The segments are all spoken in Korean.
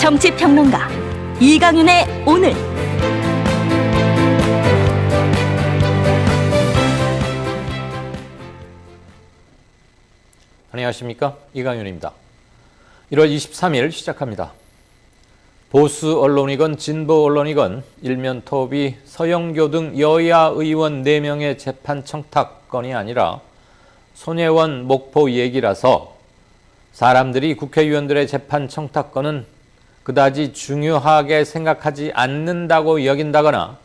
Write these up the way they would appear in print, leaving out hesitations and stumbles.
정치평론가 이강윤의 오늘. 안녕하십니까, 이강윤입니다. 1월 23일 시작합니다. 보수 언론이건 진보 언론이건 일면 톱이 서영교 등 여야 의원 4명의 재판 청탁건이 아니라 손혜원 목포 얘기라서 사람들이 국회의원들의 재판 청탁건은 그다지 중요하게 생각하지 않는다고 여긴다거나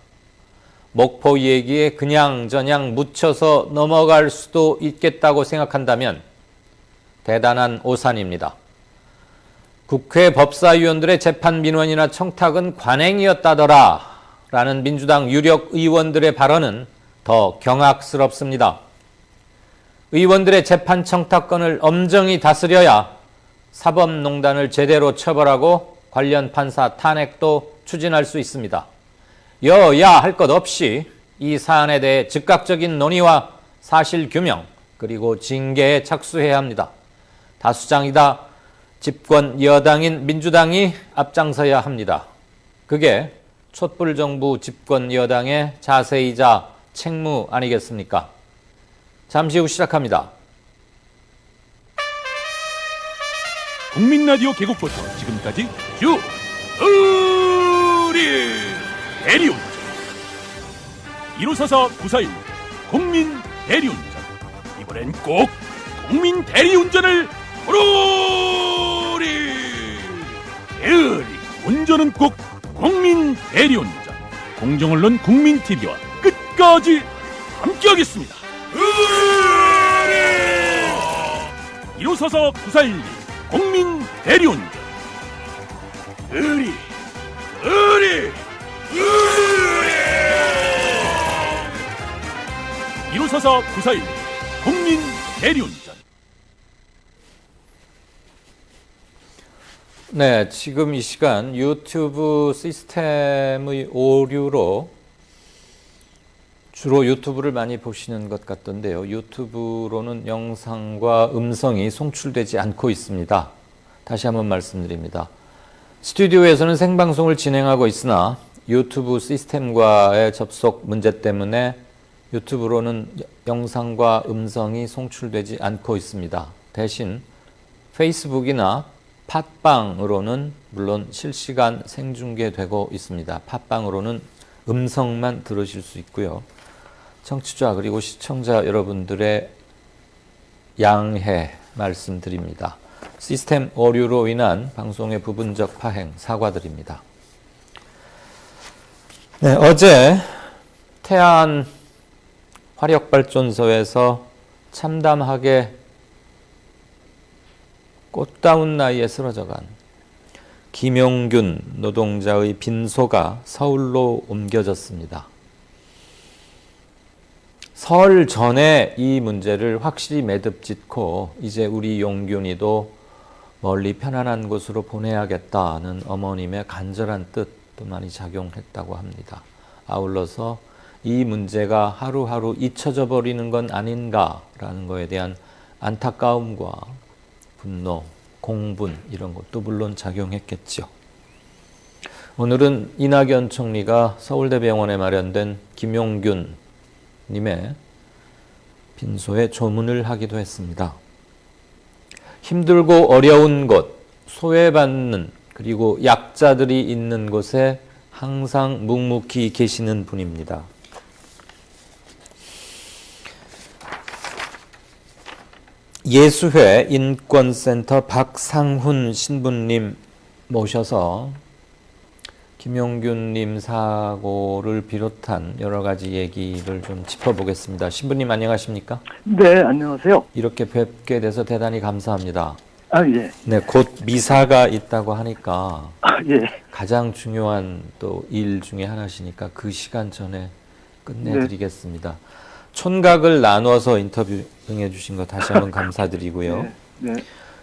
목포 얘기에 그냥저냥 묻혀서 넘어갈 수도 있겠다고 생각한다면 대단한 오산입니다. 국회 법사위원들의 재판 민원이나 청탁은 관행이었다더라 라는 민주당 유력 의원들의 발언은 더 경악스럽습니다. 의원들의 재판 청탁건을 엄정히 다스려야 사법농단을 제대로 처벌하고 관련 판사 탄핵도 추진할 수 있습니다. 여야 할 것 없이 이 사안에 대해 즉각적인 논의와 사실 규명 그리고 징계에 착수해야 합니다. 다수장이다 집권 여당인 민주당이 앞장서야 합니다. 그게 촛불정부 집권 여당의 자세이자 책무 아니겠습니까? 잠시 후 시작합니다. 국민라디오 개국부터 지금까지 쭉 우리 대리운전 1544-9416 국민 대리운전, 이번엔 꼭 국민 대리운전을 오로리 대리 운전은 꼭 국민 대리운전. 공정언론 국민TV와 끝까지 함께하겠습니다. 1544-9412 국민 대리운전. 의리 1544-9412 국민 대리운전. 네, 지금 이 시간 유튜브 시스템의 오류로 주로 유튜브를 많이 보시는 것 같던데요. 유튜브로는 영상과 음성이 송출되지 않고 있습니다. 다시 한번 말씀드립니다. 스튜디오에서는 생방송을 진행하고 있으나 유튜브 시스템과의 접속 문제 때문에 유튜브로는 영상과 음성이 송출되지 않고 있습니다. 대신 페이스북이나 팟빵으로는 물론 실시간 생중계되고 있습니다. 팟빵으로는 음성만 들으실 수 있고요. 청취자 그리고 시청자 여러분들의 양해 말씀드립니다. 시스템 오류로 인한 방송의 부분적 파행 사과드립니다. 네, 어제 태안 화력발전소에서 참담하게 꽃다운 나이에 쓰러져간 김용균 노동자의 빈소가 서울로 옮겨졌습니다. 설 전에 이 문제를 확실히 매듭짓고 이제 우리 용균이도 멀리 편안한 곳으로 보내야겠다는 어머님의 간절한 뜻도 많이 작용했다고 합니다. 아울러서 이 문제가 하루하루 잊혀져 버리는 건 아닌가라는 것에 대한 안타까움과 분노, 공분 이런 것도 물론 작용했겠죠. 오늘은 이낙연 총리가 서울대병원에 마련된 김용균 님의 빈소에 조문을 하기도 했습니다. 힘들고 어려운 곳, 소외받는 그리고 약자들이 있는 곳에 항상 묵묵히 계시는 분입니다. 예수회 인권센터 박상훈 신부님 모셔서 김용균님 사고를 비롯한 여러 가지 얘기를 좀 짚어보겠습니다. 신부님 안녕하십니까? 네, 안녕하세요. 이렇게 뵙게 돼서 대단히 감사합니다. 아, 예. 네, 곧 미사가 있다고 하니까 예. 가장 중요한 또 일 중에 하나시니까 그 시간 전에 끝내드리겠습니다. 네. 촌각을 나눠서 인터뷰 응해주신 거 다시 한번 감사드리고요. 네.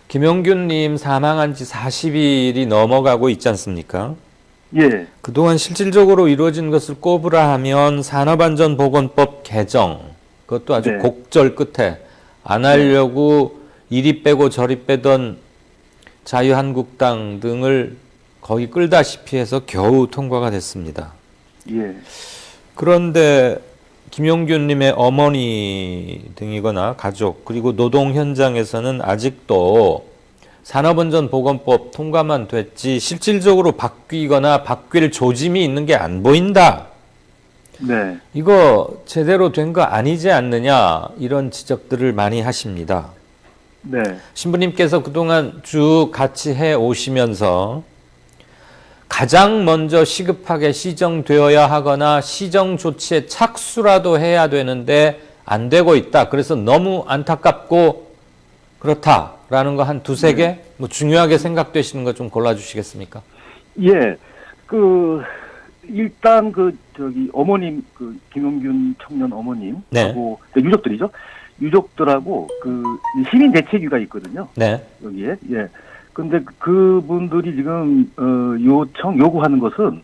김용균님 사망한 지 40일이 넘어가고 있지 않습니까? 예. 그동안 실질적으로 이루어진 것을 꼽으라 하면 산업안전보건법 개정, 그것도 아주 네. 곡절 끝에 안 하려고 이리 빼고 저리 빼던 자유한국당 등을 거의 끌다시피 해서 겨우 통과가 됐습니다. 예. 그런데 김용균님의 어머니 등이거나 가족 그리고 노동 현장에서는 아직도 산업안전보건법 통과만 됐지 실질적으로 바뀌거나 바뀔 조짐이 있는 게 안 보인다. 네. 이거 제대로 된 거 아니지 않느냐 이런 지적들을 많이 하십니다. 네. 신부님께서 그동안 쭉 같이 해 오시면서 가장 먼저 시급하게 시정되어야 하거나 시정 조치에 착수라도 해야 되는데 안 되고 있다. 그래서 너무 안타깝고 그렇다라는 거 한 두세 개 뭐 중요하게 생각되시는 거 좀 골라주시겠습니까? 예. 일단 어머님, 김용균 청년 어머님하고 유족들이죠. 유족들하고 시민 대책위가 있거든요. 네. 여기에. 예. 근데 그분들이 지금 요구하는 것은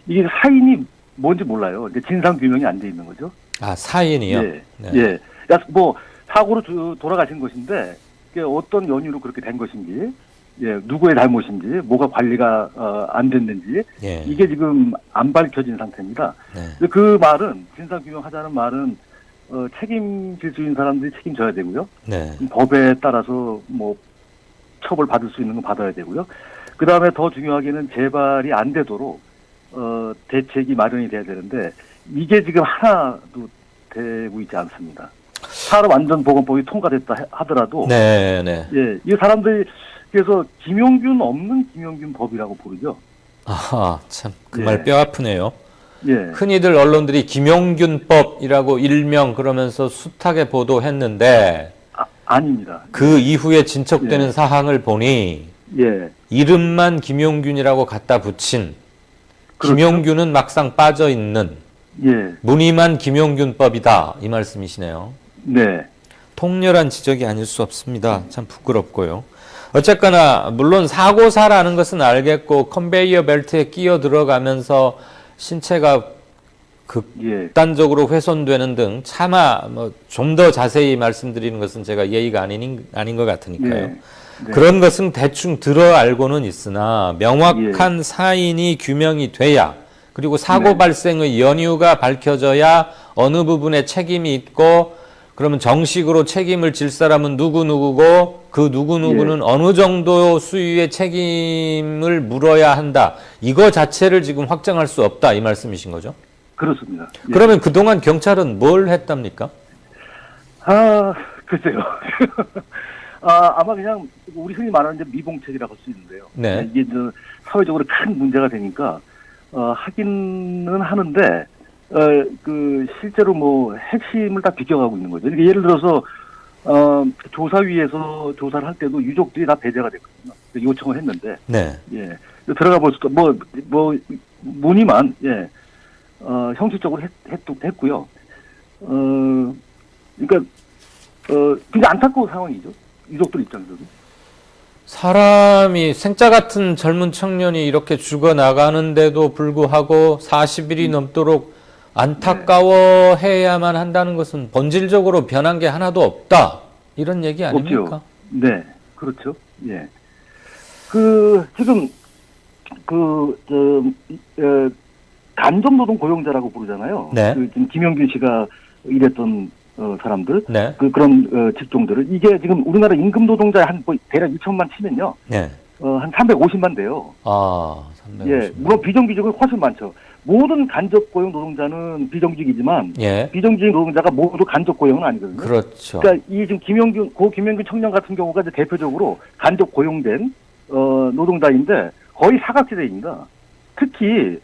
이게 사인이 뭔지 몰라요. 이제 진상 규명이 안 돼 있는 거죠. 아, 사인이요? 예. 네. 예. 그러니까 뭐 사고로 돌아가신 것인데 이게 어떤 연유로 그렇게 된 것인지, 예, 누구의 잘못인지, 뭐가 관리가 안 됐는지 예. 이게 지금 안 밝혀진 상태입니다. 네. 그 말은 진상 규명하자는 말은 책임질 수 있는 사람들이 책임져야 되고요. 네. 법에 따라서 뭐 처벌 받을 수 있는 건 받아야 되고요. 그 다음에 더 중요하게는 재발이 안 되도록 대책이 마련이 돼야 되는데 이게 지금 하나도 되고 있지 않습니다. 산업안전보건법이 통과됐다 하더라도 네, 네. 예, 이 사람들이 그래서 김용균 없는 김용균 법이라고 부르죠. 아하, 참 그 예. 말 뼈 아프네요. 예, 흔히들 언론들이 김용균법이라고 일명 그러면서 숱하게 보도했는데 아닙니다. 그 이후에 진척되는 예. 사항을 보니 예, 이름만 김용균이라고 갖다 붙인 그렇죠. 김용균은 막상 빠져 있는 예, 무늬만 김용균법이다 이 말씀이시네요. 네, 통렬한 지적이 아닐 수 없습니다. 참 부끄럽고요. 어쨌거나 물론 사고사라는 것은 알겠고 컨베이어 벨트에 끼어 들어가면서 신체가 예, 극단적으로 훼손되는 등 차마 뭐 좀 더 자세히 말씀드리는 것은 제가 예의가 아닌 것 같으니까요. 예, 네. 그런 것은 대충 들어 알고는 있으나 명확한 사인이 규명이 돼야 그리고 사고 네. 발생의 연유가 밝혀져야 어느 부분에 책임이 있고 그러면 정식으로 책임을 질 사람은 누구누구고 그 누구누구는 어느 정도 수위의 책임을 물어야 한다. 이거 자체를 지금 확정할 수 없다 이 말씀이신 거죠? 그렇습니다. 예. 그러면 그동안 경찰은 뭘 했답니까? 글쎄요. 아마 그냥 우리 흔히 말하는 이제 미봉책이라고 할 수 있는데요. 네. 이게 사회적으로 큰 문제가 되니까 하기는 하는데 실제로 뭐 핵심을 다 비껴가고 있는 거죠. 그러니까 예를 들어서 조사위에서 조사를 할 때도 유족들이 다 배제가 됐거든요. 요청을 했는데 네. 예 들어가 볼 수도 뭐 문의만 예 형식적으로 했고요. 그러니까 굉장히 안타까운 상황이죠. 유족들 입장에서도. 사람이 생자 같은 젊은 청년이 이렇게 죽어나가는데도 불구하고 40일이 넘도록 안타까워해야만 한다는 것은 본질적으로 변한 게 하나도 없다. 이런 얘기 아닙니까? 없죠. 네, 그렇죠. 예. 지금 간접노동 고용자라고 부르잖아요. 네. 지금 김용균 씨가 일했던 사람들, 네. 그런 직종들을 이게 지금 우리나라 임금 노동자 대략 2천만 치면요, 네. 한 350만 돼요. 아, 350만. 예, 물론 비정규직은 훨씬 많죠. 모든 간접 고용 노동자는 비정규직이지만 예. 비정규직 노동자가 모두 간접 고용은 아니거든요. 그렇죠. 그러니까 이 지금 김용균 청년 같은 경우가 이제 대표적으로 간접 고용된 노동자인데 거의 사각지대입니다. 특히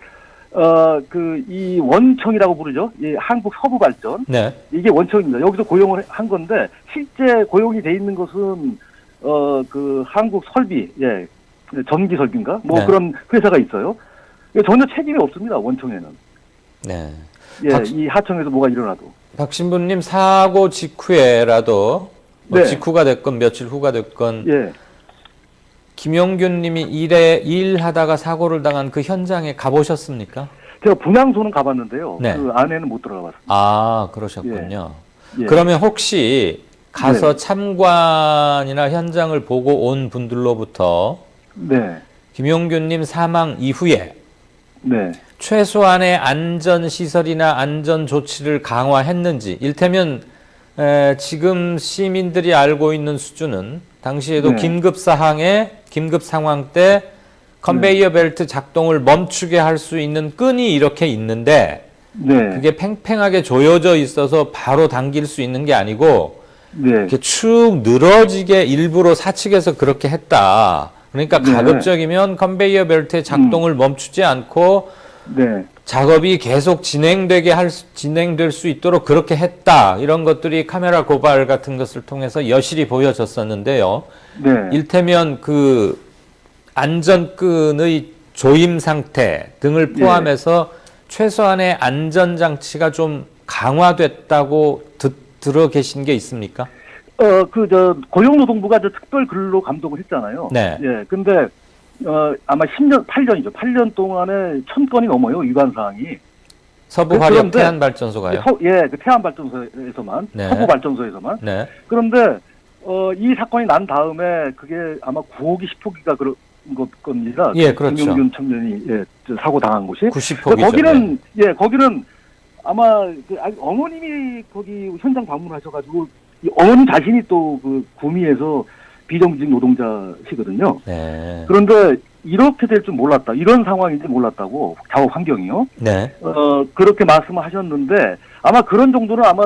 이 원청이라고 부르죠. 이 한국 서부발전. 네. 이게 원청입니다. 여기서 고용을 한 건데 실제 고용이 돼 있는 것은 한국 설비, 예, 전기 설비인가? 뭐 네. 그런 회사가 있어요. 전혀 책임이 없습니다. 원청에는. 네. 예, 이 하청에서 뭐가 일어나도. 박 신부님 사고 직후에라도 뭐 네. 직후가 됐건 며칠 후가 됐건 예. 김용균 님이 일하다가 사고를 당한 그 현장에 가보셨습니까? 제가 분향소는 가봤는데요. 네. 그 안에는 못 들어가 봤습니다. 아, 그러셨군요. 예. 그러면 혹시 가서 네. 참관이나 현장을 보고 온 분들로부터 네. 김용균님 사망 이후에 네. 최소한의 안전시설이나 안전조치를 강화했는지, 일테면 지금 시민들이 알고 있는 수준은 당시에도 네. 긴급 상황 때 컨베이어 벨트 작동을 멈추게 할 수 있는 끈이 이렇게 있는데 네. 그게 팽팽하게 조여져 있어서 바로 당길 수 있는 게 아니고 네. 이렇게 축 늘어지게 일부러 사측에서 그렇게 했다. 그러니까 네. 가급적이면 컨베이어 벨트의 작동을 멈추지 않고 네. 작업이 계속 진행될 수 있도록 그렇게 했다. 이런 것들이 카메라 고발 같은 것을 통해서 여실히 보여졌었는데요. 네. 일테면 그 안전끈의 조임 상태 등을 포함해서 최소한의 안전장치가 좀 강화됐다고 들어 계신 게 있습니까? 고용노동부가 특별 근로 감독을 했잖아요. 네. 예. 근데, 아마 8년이죠. 8년 동안에 1000건이 넘어요, 위반 사항이. 서부 화력 그런데 태안발전소가요? 그 태안발전소에서만, 네. 서부발전소에서만. 네. 그런데, 이 사건이 난 다음에 그게 아마 9호기, 10호기가 그런 겁니다. 예, 그렇죠. 김용균 청년이, 사고 당한 곳이. 90호기죠. 거기는 아마 어머님이 거기 현장 방문하셔가지고 이 어머니 자신이 또 그 구미에서 비정규직 노동자시거든요. 네. 그런데 이렇게 될 줄 몰랐다. 이런 상황인지 몰랐다고 작업 환경이요. 네. 그렇게 말씀하셨는데 아마 그런 정도는 아마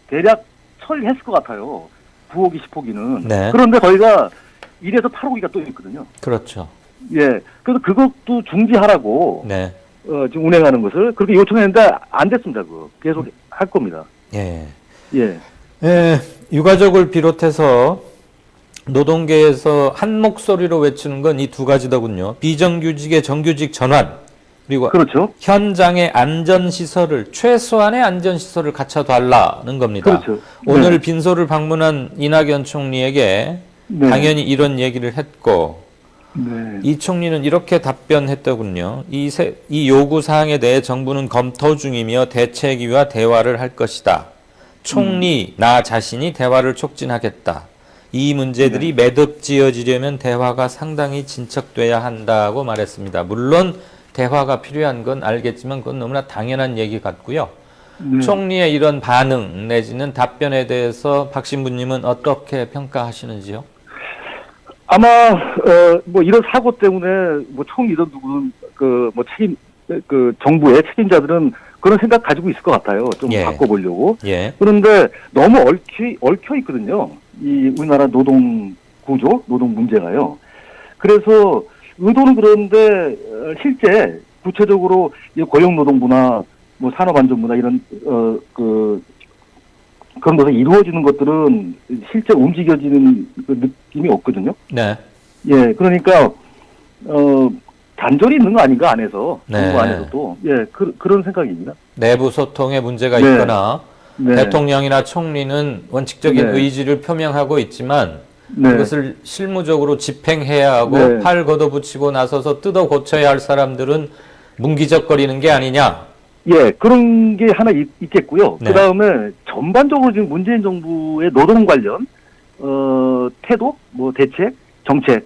대략 처리했을 것 같아요. 9호기, 10호기는. 네. 그런데 저희가 1에서 8호기가 또 있거든요. 그렇죠. 예. 그래서 그것도 중지하라고 네. 지금 운행하는 것을 그렇게 요청했는데 안 됐습니다. 그거 계속 할 겁니다. 예. 예. 예, 유가족을 비롯해서 노동계에서 한 목소리로 외치는 건 이 두 가지더군요. 비정규직의 정규직 전환, 그리고 그렇죠. 현장의 안전시설을, 최소한의 안전시설을 갖춰달라는 겁니다. 그렇죠. 오늘 네. 빈소를 방문한 이낙연 총리에게 네. 당연히 이런 얘기를 했고, 네. 이 총리는 이렇게 답변했더군요. 이 요구사항에 대해 정부는 검토 중이며 대책위와 대화를 할 것이다. 총리, 나 자신이 대화를 촉진하겠다. 이 문제들이 매듭 지어지려면 대화가 상당히 진척돼야 한다고 말했습니다. 물론 대화가 필요한 건 알겠지만 그건 너무나 당연한 얘기 같고요. 네. 총리의 이런 반응 내지는 답변에 대해서 박 신부님은 어떻게 평가하시는지요? 아마 뭐 이런 사고 때문에 뭐 총리든 누구든 정부의 책임자들은 그런 생각 가지고 있을 것 같아요. 좀 예. 바꿔보려고. 예. 그런데 너무 얽혀 있거든요. 이 우리나라 노동 구조, 노동 문제가요. 그래서 의도는 그런데 실제 구체적으로 이 고용노동부나 뭐 산업안전부나 이런 그런 것이 이루어지는 것들은 실제 움직여지는 그 느낌이 없거든요. 네. 예, 그러니까 단절이 있는 거 아닌가 안에서 네. 정부 안에서도 예 그런 생각입니다. 내부 소통에 문제가 네. 있거나 네. 대통령이나 총리는 원칙적인 네. 의지를 표명하고 있지만 네. 그것을 실무적으로 집행해야 하고 네. 팔 걷어붙이고 나서서 뜯어 고쳐야 할 사람들은 문기적거리는 게 아니냐. 예, 그런 게 하나 있겠고요. 네. 그 다음에 전반적으로 지금 문재인 정부의 노동 관련 태도, 뭐 대책,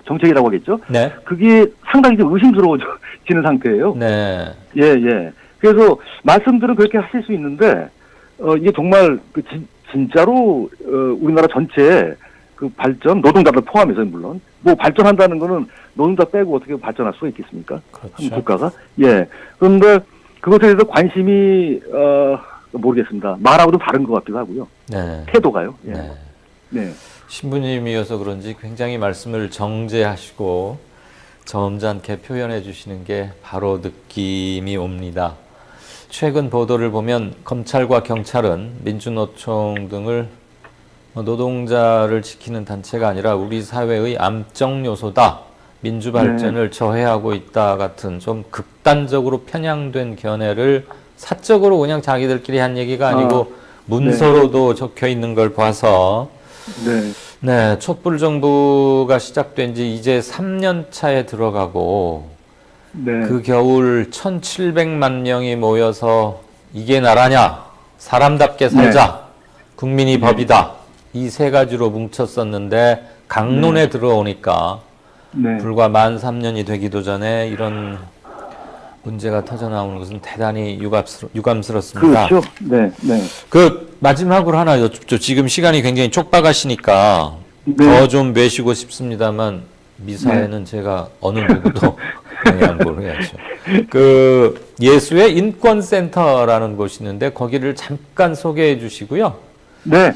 정책이라고 하겠죠. 네. 그게 상당히 좀 의심스러워지는 상태예요. 네. 예, 예. 그래서 말씀들은 그렇게 하실 수 있는데 이게 정말 진짜로 우리나라 전체 그 발전, 노동자들 포함해서 물론 뭐 발전한다는 거는 노동자 빼고 어떻게 발전할 수가 있겠습니까? 그렇죠. 한 국가가. 예. 그런데 그것에 대해서 관심이 모르겠습니다. 말하고도 다른 것 같기도 하고요. 네. 태도가요. 예. 네. 네. 신부님이어서 그런지 굉장히 말씀을 정제하시고 점잖게 표현해 주시는 게 바로 느낌이 옵니다. 최근 보도를 보면 검찰과 경찰은 민주노총 등을 노동자를 지키는 단체가 아니라 우리 사회의 암적 요소다. 민주발전을 저해하고 있다 같은 좀 극단적으로 편향된 견해를 사적으로 그냥 자기들끼리 한 얘기가 아니고 문서로도 적혀 있는 걸 봐서 네. 네, 촛불 정부가 시작된 지 이제 3년 차에 들어가고 네. 그 겨울 1,700만 명이 모여서 이게 나라냐? 사람답게 살자. 국민이 법이다. 이 세 가지로 뭉쳤었는데 강론에 들어오니까 네. 불과 만 3년이 되기도 전에 이런 문제가 터져 나오는 것은 대단히 유감스럽습니다. 그렇죠. 네, 네. 그 마지막으로 하나 여쭙죠. 지금 시간이 굉장히 촉박하시니까 네. 더 좀 매시고 싶습니다만 미사에는 제가 어느 누구도 양보를 해야죠. 그 예수의 인권센터라는 곳이 있는데 거기를 잠깐 소개해 주시고요. 네.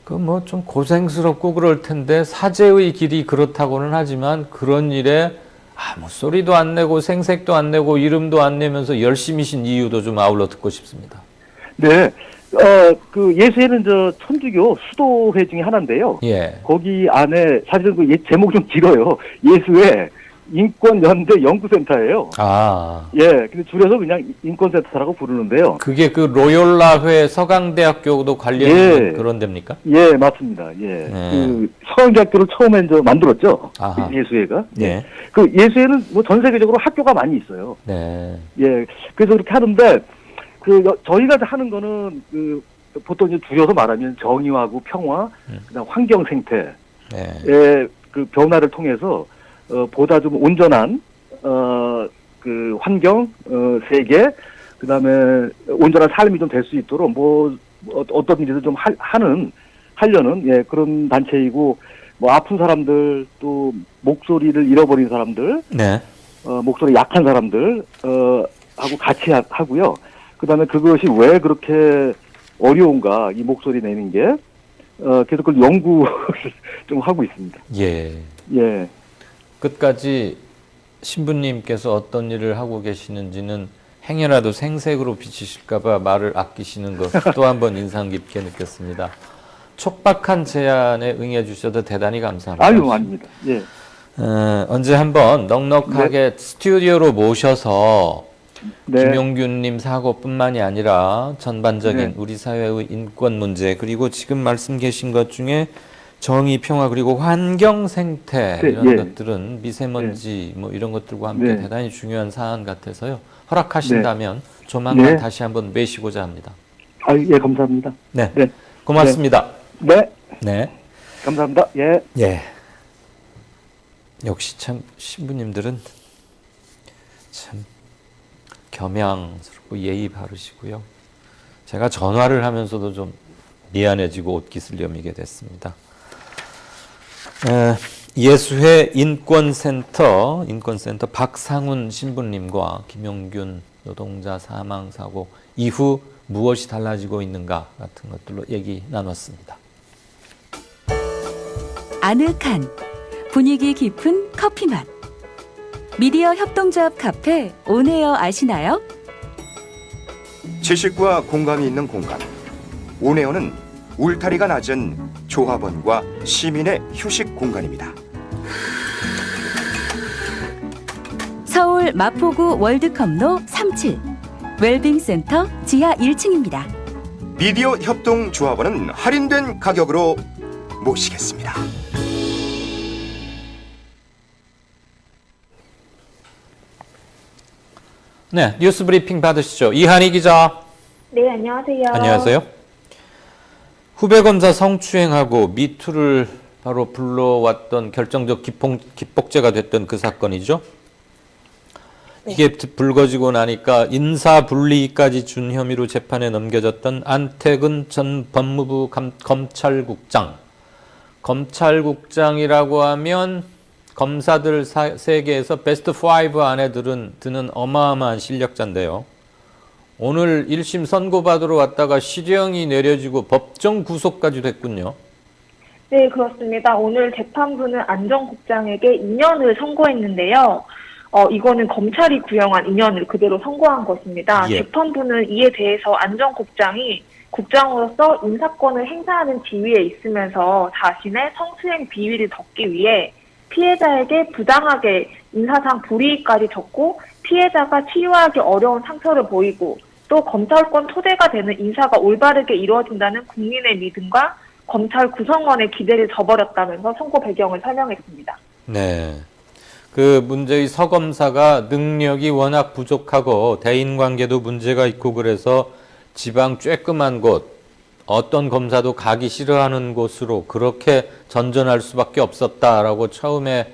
그 뭐 좀 고생스럽고 그럴 텐데 사제의 길이 그렇다고는 하지만 그런 일에 아무 소리도 안 내고 생색도 안 내고 이름도 안 내면서 열심히신 이유도 좀 아울러 듣고 싶습니다. 네. 그 예수회는 저 천주교 수도회 중에 하나인데요. 예. 거기 안에 사실은 그 제목이 좀 길어요. 예수회 인권연대 연구센터예요. 아. 예, 근데 줄여서 그냥 인권센터라고 부르는데요. 그게 그 로욜라회 서강대학교도 관련 예. 그런 데입니까? 예, 맞습니다. 예. 네. 그 서강대학교를 처음에 저 만들었죠. 아하. 예수회가. 예. 그 예수회는 뭐 전 세계적으로 학교가 많이 있어요. 네. 예. 그래서 그렇게 하는데 저희가 하는 거는 보통 이제 줄여서 말하면 정의하고 평화, 그다음 환경 생태의 네. 그 변화를 통해서 보다 좀 온전한 그 환경, 세계, 그다음에 온전한 삶이 좀 될 수 있도록 어떤 일을 좀 하려는 예, 그런 단체이고 뭐 아픈 사람들 또 목소리를 잃어버린 사람들, 네. 목소리 약한 사람들 하고 같이 하고요. 그다음에 그것이 왜 그렇게 어려운가 이 목소리 내는 게 계속 그걸 연구 좀 하고 있습니다. 예. 예. 끝까지 신부님께서 어떤 일을 하고 계시는지는 행여라도 생색으로 비치실까봐 말을 아끼시는 것 또 한 번 인상 깊게 느꼈습니다. 촉박한 제안에 응해 주셔서 대단히 감사합니다. 아유, 아닙니다. 예. 언제 한번 넉넉하게 스튜디오로 모셔서 네. 김용균님 사고뿐만이 아니라 전반적인 네. 우리 사회의 인권 문제 그리고 지금 말씀 계신 것 중에 정의, 평화 그리고 환경 생태 네, 이런 예. 것들은 미세먼지 뭐 이런 것들과 함께 네. 대단히 중요한 사안 같아서요. 허락하신다면 조만간 네. 다시 한번 매시고자 합니다. 아유, 예, 감사합니다. 네, 네. 고맙습니다. 네. 네. 감사합니다. 예. 예. 역시 참 신부님들은 참 겸양스럽고 예의 바르시고요. 제가 전화를 하면서도 좀 미안해지고 옷깃을여미게 됐습니다. 예수회 인권센터 박상훈 신부님과 김용균 노동자 사망 사고 이후 무엇이 달라지고 있는가 같은 것들로 얘기 나눴습니다. 아늑한 분위기 깊은 커피 맛. 미디어 협동조합 카페 온에어 아시나요? 지식과 공감이 있는 공간. 온에어는 울타리가 낮은 조합원과 시민의 휴식 공간입니다. 서울 마포구 월드컵로 37 웰빙센터 지하 1층입니다. 미디어 협동 조합원은 할인된 가격으로 모시겠습니다. 네, 뉴스 브리핑 받으시죠. 이한희 기자. 네, 안녕하세요. 안녕하세요. 후배 검사 성추행하고 미투를 바로 불러왔던 결정적 기폭제가 됐던 그 사건이죠. 네. 이게 불거지고 나니까 인사분리까지 준 혐의로 재판에 넘겨졌던 안태근 전 법무부 검찰국장. 검찰국장이라고 하면 검사들 세계에서 베스트 5 안에 드는 어마어마한 실력자인데요. 오늘 1심 선고받으러 왔다가 실형이 내려지고 법정 구속까지 됐군요. 네, 그렇습니다. 오늘 재판부는 안 전 국장에게 2년을 선고했는데요. 이거는 검찰이 구형한 2년을 그대로 선고한 것입니다. 예. 재판부는 이에 대해서 안 전 국장이 국장으로서 인사권을 행사하는 지위에 있으면서 자신의 성추행 비위를 덮기 위해 피해자에게 부당하게 인사상 불이익까지 줬고 피해자가 치유하기 어려운 상처를 보이고 또 검찰권 토대가 되는 인사가 올바르게 이루어진다는 국민의 믿음과 검찰 구성원의 기대를 저버렸다면서 선고 배경을 설명했습니다. 네. 그 문제의 서 검사가 능력이 워낙 부족하고 대인관계도 문제가 있고 그래서 지방 쬐끔한 곳 어떤 검사도 가기 싫어하는 곳으로 그렇게 전전할 수밖에 없었다라고 처음에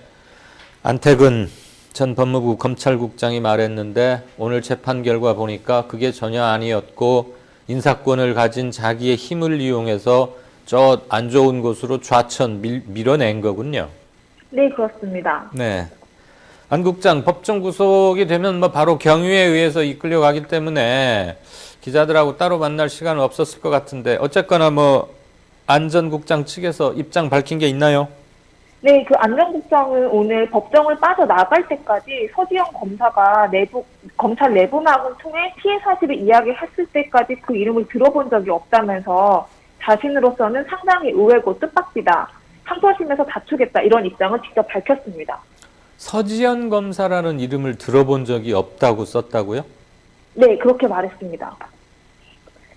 안태근 전 법무부 검찰국장이 말했는데 오늘 재판 결과 보니까 그게 전혀 아니었고 인사권을 가진 자기의 힘을 이용해서 저 안 좋은 곳으로 좌천 밀어낸 거군요. 네, 그렇습니다. 네. 안 국장, 법정 구속이 되면 뭐 바로 경위에 의해서 이끌려가기 때문에 기자들하고 따로 만날 시간은 없었을 것 같은데 어쨌거나 뭐 안 전 국장 측에서 입장 밝힌 게 있나요? 네, 그 안 전 국장은 오늘 법정을 빠져나갈 때까지 서지영 검사가 검찰 내부망을 통해 피해 사실을 이야기했을 때까지 그 이름을 들어본 적이 없다면서 자신으로서는 상당히 의외고 뜻밖이다. 항소심에서 다투겠다. 이런 입장을 직접 밝혔습니다. 서지현 검사라는 이름을 들어본 적이 없다고 썼다고요? 네, 그렇게 말했습니다.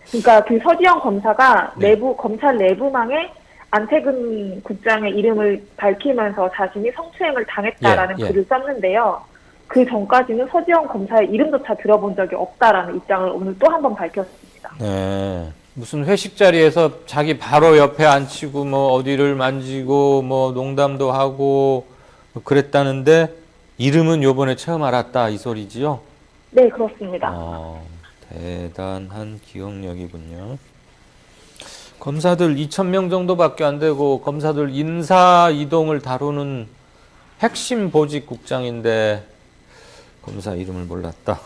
그러니까 그 서지영 검사가 네. 검찰 내부망에 안태근 국장의 이름을 밝히면서 자신이 성추행을 당했다라는 예, 예. 글을 썼는데요. 그 전까지는 서지영 검사의 이름조차 들어본 적이 없다라는 입장을 오늘 또 한 번 밝혔습니다. 네. 무슨 회식 자리에서 자기 바로 옆에 앉히고 뭐 어디를 만지고 뭐 농담도 하고 그랬다는데 이름은 요번에 처음 알았다 이 소리지요? 네, 그렇습니다. 대단한 기억력이군요. 검사들 2,000명 정도밖에 안 되고 검사들 인사 이동을 다루는 핵심 보직 국장인데 검사 이름을 몰랐다.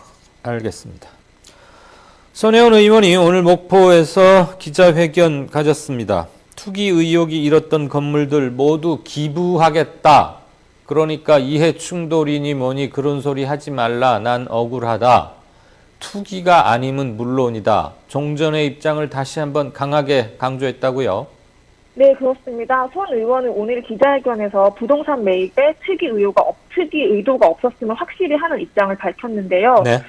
알겠습니다. 손혜원 의원이 오늘 목포에서 기자회견 가졌습니다. 투기 의혹이 일었던 건물들 모두 기부하겠다. 그러니까 이해 충돌이니 뭐니 그런 소리 하지 말라. 난 억울하다. 투기가 아니면 물론이다. 종전의 입장을 다시 한번 강하게 강조했다고요? 네, 그렇습니다. 손 의원은 오늘 기자회견에서 부동산 매입에 투기 의도가 없었음을 확실히 하는 입장을 밝혔는데요. 네.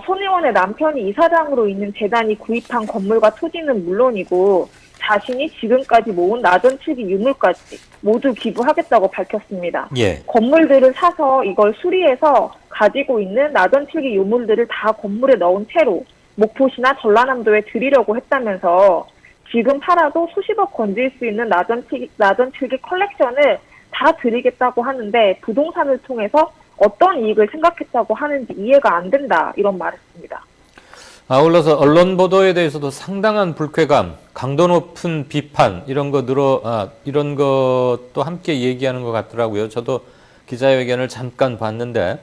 손 의원의 남편이 이사장으로 있는 재단이 구입한 건물과 토지는 물론이고 자신이 지금까지 모은 나전 투기 유물까지 모두 기부하겠다고 밝혔습니다. 예. 건물들을 사서 이걸 수리해서 가지고 있는 나전 투기 유물들을 다 건물에 넣은 채로 목포시나 전라남도에 드리려고 했다면서 지금 팔아도 수십억 건질 수 있는 나전 투기 컬렉션을 다 드리겠다고 하는데 부동산을 통해서 어떤 이익을 생각했다고 하는지 이해가 안 된다 이런 말했습니다. 아울러서 언론 보도에 대해서도 상당한 불쾌감, 강도 높은 비판 이런 것도 함께 얘기하는 것 같더라고요. 저도 기자회견을 잠깐 봤는데.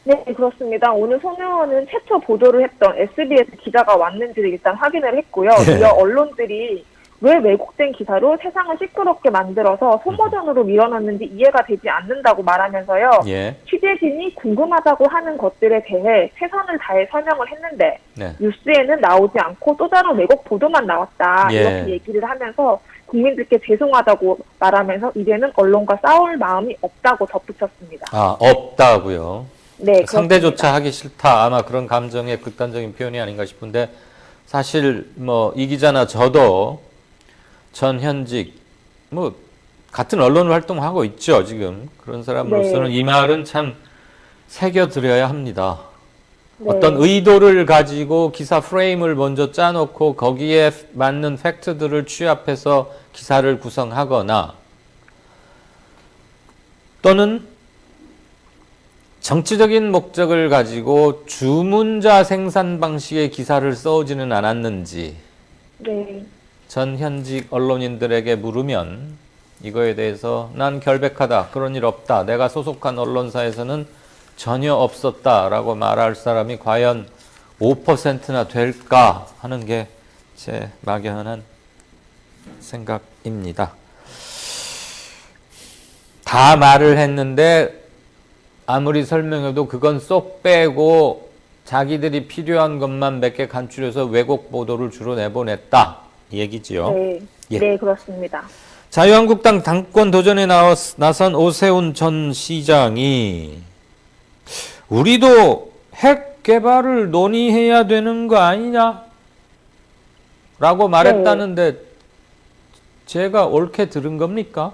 네, 그렇습니다. 오늘 손 의원은 최초 보도를 했던 SBS 기자가 왔는지를 일단 확인을 했고요. 이어 언론들이 왜 왜곡된 기사로 세상을 시끄럽게 만들어서 소모전으로 밀어넣는지 이해가 되지 않는다고 말하면서요. 예. 취재진이 궁금하다고 하는 것들에 대해 최선을 다해 설명을 했는데 네. 뉴스에는 나오지 않고 또 다른 왜곡 보도만 나왔다. 예. 이렇게 얘기를 하면서 국민들께 죄송하다고 말하면서 이제는 언론과 싸울 마음이 없다고 덧붙였습니다. 아, 없다고요. 네, 상대조차 하기 싫다. 아마 그런 감정의 극단적인 표현이 아닌가 싶은데 사실 뭐 이 기자나 저도 전 현직 뭐 같은 언론 활동하고 있죠. 지금 그런 사람으로서는 이 말은 참 새겨드려야 합니다. 네. 어떤 의도를 가지고 기사 프레임을 먼저 짜놓고 거기에 맞는 팩트들을 취합해서 기사를 구성하거나 또는 정치적인 목적을 가지고 주문자 생산 방식의 기사를 써오지는 않았는지 네. 전 현직 언론인들에게 물으면 이거에 대해서 난 결백하다. 그런 일 없다. 내가 소속한 언론사에서는 전혀 없었다라고 말할 사람이 과연 5%나 될까 하는 게 제 막연한 생각입니다. 다 말을 했는데 아무리 설명해도 그건 쏙 빼고 자기들이 필요한 것만 몇 개 간추려서 왜곡 보도를 주로 내보냈다. 얘기지요. 네. 예. 네, 그렇습니다. 자유한국당 당권 도전에 나선 오세훈 전 시장이 우리도 핵 개발을 논의해야 되는 거 아니냐? 라고 말했다는데 제가 옳게 들은 겁니까?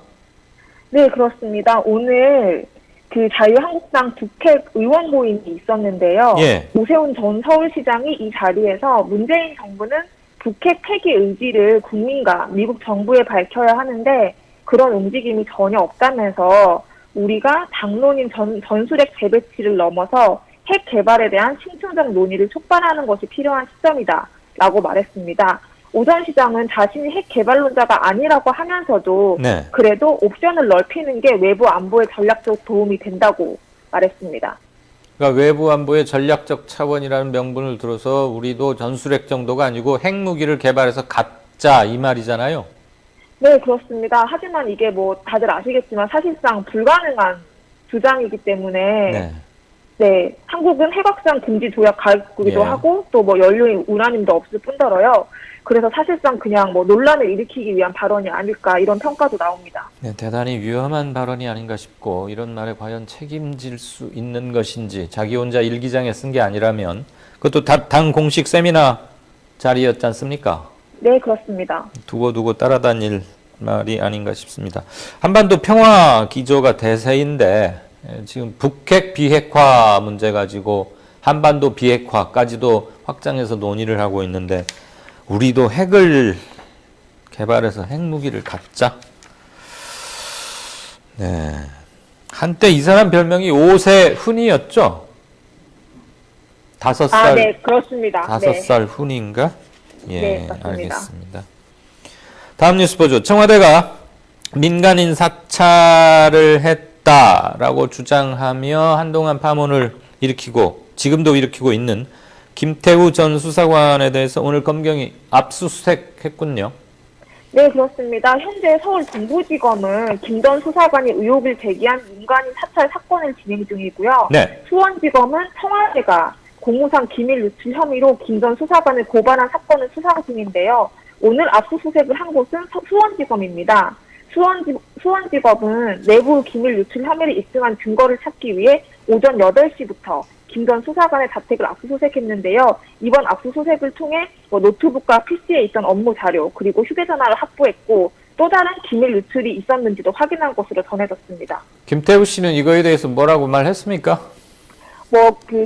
네, 그렇습니다. 오늘 그 자유한국당 북핵 의원 모임이 있었는데요. 예. 오세훈 전 서울시장이 이 자리에서 문재인 정부는 북핵 폐기 의지를 국민과 미국 정부에 밝혀야 하는데 그런 움직임이 전혀 없다면서 우리가 당론인 전술핵 재배치를 넘어서 핵 개발에 대한 심층적 논의를 촉발하는 것이 필요한 시점이다 라고 말했습니다. 오 전 시장은 자신이 핵 개발론자가 아니라고 하면서도 네. 그래도 옵션을 넓히는 게 외부 안보에 전략적 도움이 된다고 말했습니다. 그러니까 외부 안보의 전략적 차원이라는 명분을 들어서 우리도 전술핵 정도가 아니고 핵무기를 개발해서 갖자 이 말이잖아요. 네, 그렇습니다. 하지만 이게 뭐 다들 아시겠지만 사실상 불가능한 주장이기 때문에 네, 한국은 핵 확산 금지 조약 가입국이기도 예. 하고 또 뭐 연료인 우라늄도 없을 뿐더러요. 그래서 사실상 그냥 뭐 논란을 일으키기 위한 발언이 아닐까 이런 평가도 나옵니다. 네, 대단히 위험한 발언이 아닌가 싶고 이런 말에 과연 책임질 수 있는 것인지 자기 혼자 일기장에 쓴 게 아니라면 그것도 당 공식 세미나 자리였지 않습니까? 네, 그렇습니다. 두고두고 따라다닐 말이 아닌가 싶습니다. 한반도 평화 기조가 대세인데 지금 북핵 비핵화 문제 가지고 한반도 비핵화까지도 확장해서 논의를 하고 있는데 우리도 핵을 개발해서 핵무기를 갖자. 네. 한때 이 사람 별명이 오세훈이었죠? 5살. 아, 네, 그렇습니다. 5살 훈인가? 예, 네, 맞습니다. 알겠습니다. 다음 뉴스 보죠. 청와대가 민간인 사찰을 했다라고 주장하며 한동안 파문을 일으키고 지금도 일으키고 있는 김태우 전 수사관에 대해서 오늘 검경이 압수수색했군요. 네, 그렇습니다. 현재 서울 동부지검은 김 전 수사관이 의혹을 제기한 민간인 사찰 사건을 진행 중이고요. 네. 수원지검은 청와대가 공무상 기밀 유출 혐의로 김 전 수사관을 고발한 사건을 수사 중인데요. 오늘 압수수색을 한 곳은 수원지검입니다. 수원지검은 내부 기밀 유출 혐의를 입증한 증거를 찾기 위해 오전 8시부터 김 전 수사관의 자택을 압수수색했는데요. 이번 압수수색을 통해 노트북과 PC에 있던 업무 자료 그리고 휴대전화를 확보했고 또 다른 기밀 유출이 있었는지도 확인한 것으로 전해졌습니다. 김태우 씨는 이거에 대해서 뭐라고 말했습니까?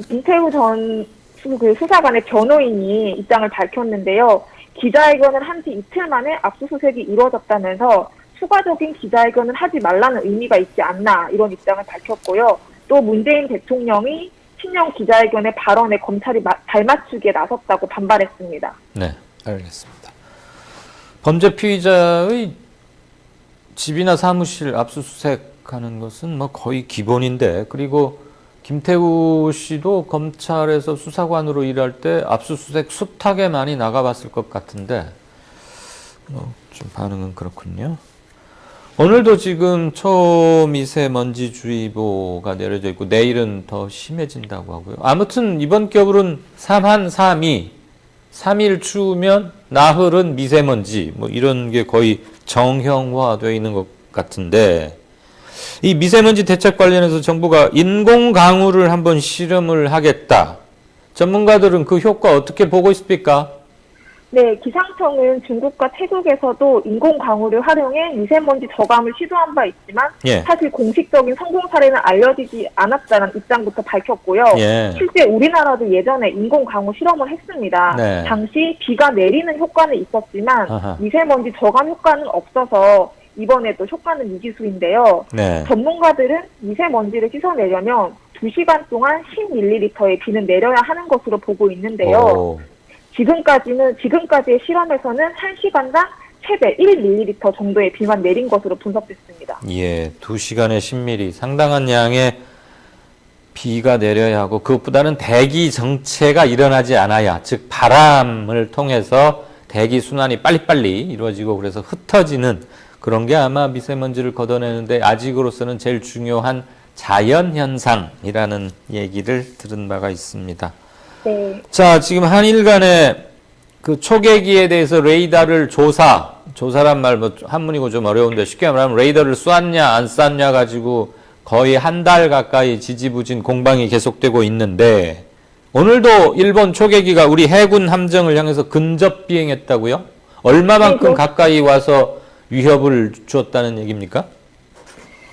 김태우 전 수사관의 변호인이 입장을 밝혔는데요. 기자회견을 한 지 이틀 만에 압수수색이 이루어졌다면서 추가적인 기자회견을 하지 말라는 의미가 있지 않나 이런 입장을 밝혔고요. 또 문재인 대통령이 신년 기자회견의 발언에 검찰이 발맞추기에 나섰다고 반발했습니다. 네, 알겠습니다. 범죄 피의자의 집이나 사무실 압수수색하는 것은 뭐 거의 기본인데 그리고 김태우 씨도 검찰에서 수사관으로 일할 때 압수수색 숱하게 많이 나가봤을 것 같은데 좀 반응은 그렇군요. 오늘도 지금 초미세먼지주의보가 내려져 있고 내일은 더 심해진다고 하고요. 아무튼 이번 겨울은 3한 3이 3일 추우면 나흘은 미세먼지 뭐 이런 게 거의 정형화되어 있는 것 같은데 이 미세먼지 대책 관련해서 정부가 인공 강우를 한번 실험을 하겠다. 전문가들은 그 효과 어떻게 보고 있습니까? 네, 기상청은 중국과 태국에서도 인공 강우를 활용해 미세먼지 저감을 시도한 바 있지만 예. 사실 공식적인 성공 사례는 알려지지 않았다는 입장부터 밝혔고요. 예. 실제 우리나라도 예전에 인공 강우 실험을 했습니다. 네. 당시 비가 내리는 효과는 있었지만 아하. 미세먼지 저감 효과는 없어서 이번에도 효과는 미지수인데요. 네. 전문가들은 미세먼지를 씻어내려면 2시간 동안 10ml의 비는 내려야 하는 것으로 보고 있는데요. 오. 지금까지의 실험에서는 1시간당 최대 1ml 정도의 비만 내린 것으로 분석됐습니다. 예, 2시간에 10mm 상당한 양의 비가 내려야 하고 그것보다는 대기 정체가 일어나지 않아야 즉 바람을 통해서 대기 순환이 빨리빨리 이루어지고 그래서 흩어지는 그런 게 아마 미세먼지를 걷어내는데 아직으로서는 제일 중요한 자연현상이라는 얘기를 들은 바가 있습니다. 네. 자, 지금 한일 간의 그 초계기에 대해서 레이더를 조사란 말 뭐 한문이고 좀 어려운데 쉽게 말하면 레이더를 쐈냐 안 쐈냐 가지고 거의 한 달 가까이 지지부진 공방이 계속되고 있는데 오늘도 일본 초계기가 우리 해군 함정을 향해서 근접 비행했다고요? 얼마만큼 네, 가까이 와서 위협을 주었다는 얘기입니까?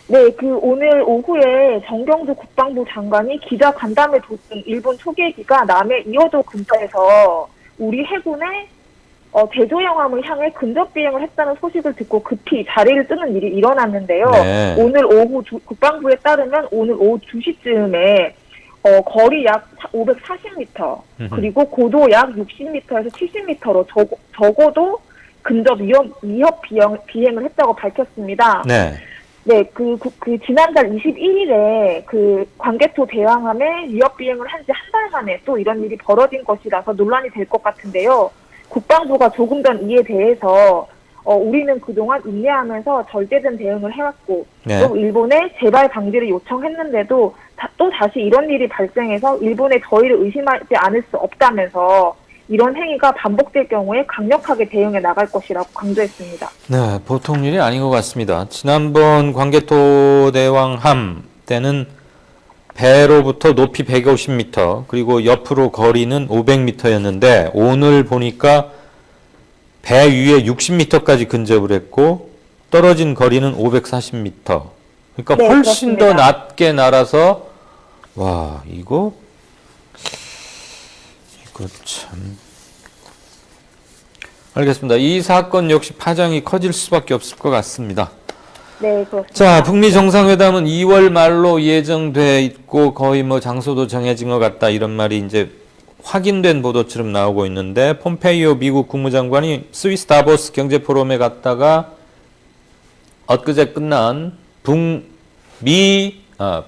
네, 오늘 오후에 정경주 국방부 장관이 기자 간담회 도중 일본 초계기가 남해 이어도 근처에서 우리 해군의 대조영암을 향해 근접 비행을 했다는 소식을 듣고 급히 자리를 뜨는 일이 일어났는데요. 네. 오늘 오후 국방부에 따르면 오늘 오후 2시쯤에 거리 약 540m 그리고 고도 약 60m에서 70m로 적어도 근접 위협 비행을 했다고 밝혔습니다. 네. 네, 그 지난달 21일에 그 광개토 대왕함에 위협 비행을 한 지 한 달 만에 또 이런 일이 벌어진 것이라서 논란이 될 것 같은데요. 국방부가 조금 전 이에 대해서 우리는 그동안 인내하면서 절제된 대응을 해왔고 네. 또 일본에 재발 방지를 요청했는데도 또 다시 이런 일이 발생해서 일본에 저희를 의심하지 않을 수 없다면서 이런 행위가 반복될 경우에 강력하게 대응해 나갈 것이라고 강조했습니다. 네, 보통 일이 아닌 것 같습니다. 지난번 광개토 대왕함 때는 배로부터 높이 150m 그리고 옆으로 거리는 500m였는데 오늘 보니까 배 위에 60m까지 근접을 했고 떨어진 거리는 540m. 그러니까 네, 훨씬 그렇습니다. 더 낮게 날아서 와 이거 참 알겠습니다. 이 사건 역시 파장이 커질 수밖에 없을 것 같습니다. 네, 그렇습니다. 자, 북미 정상회담은 2월 말로 예정돼 있고 거의 뭐 장소도 정해진 것 같다 이런 말이 이제 확인된 보도처럼 나오고 있는데 폼페이오 미국 국무장관이 스위스 다보스 경제 포럼에 갔다가 엊그제 끝난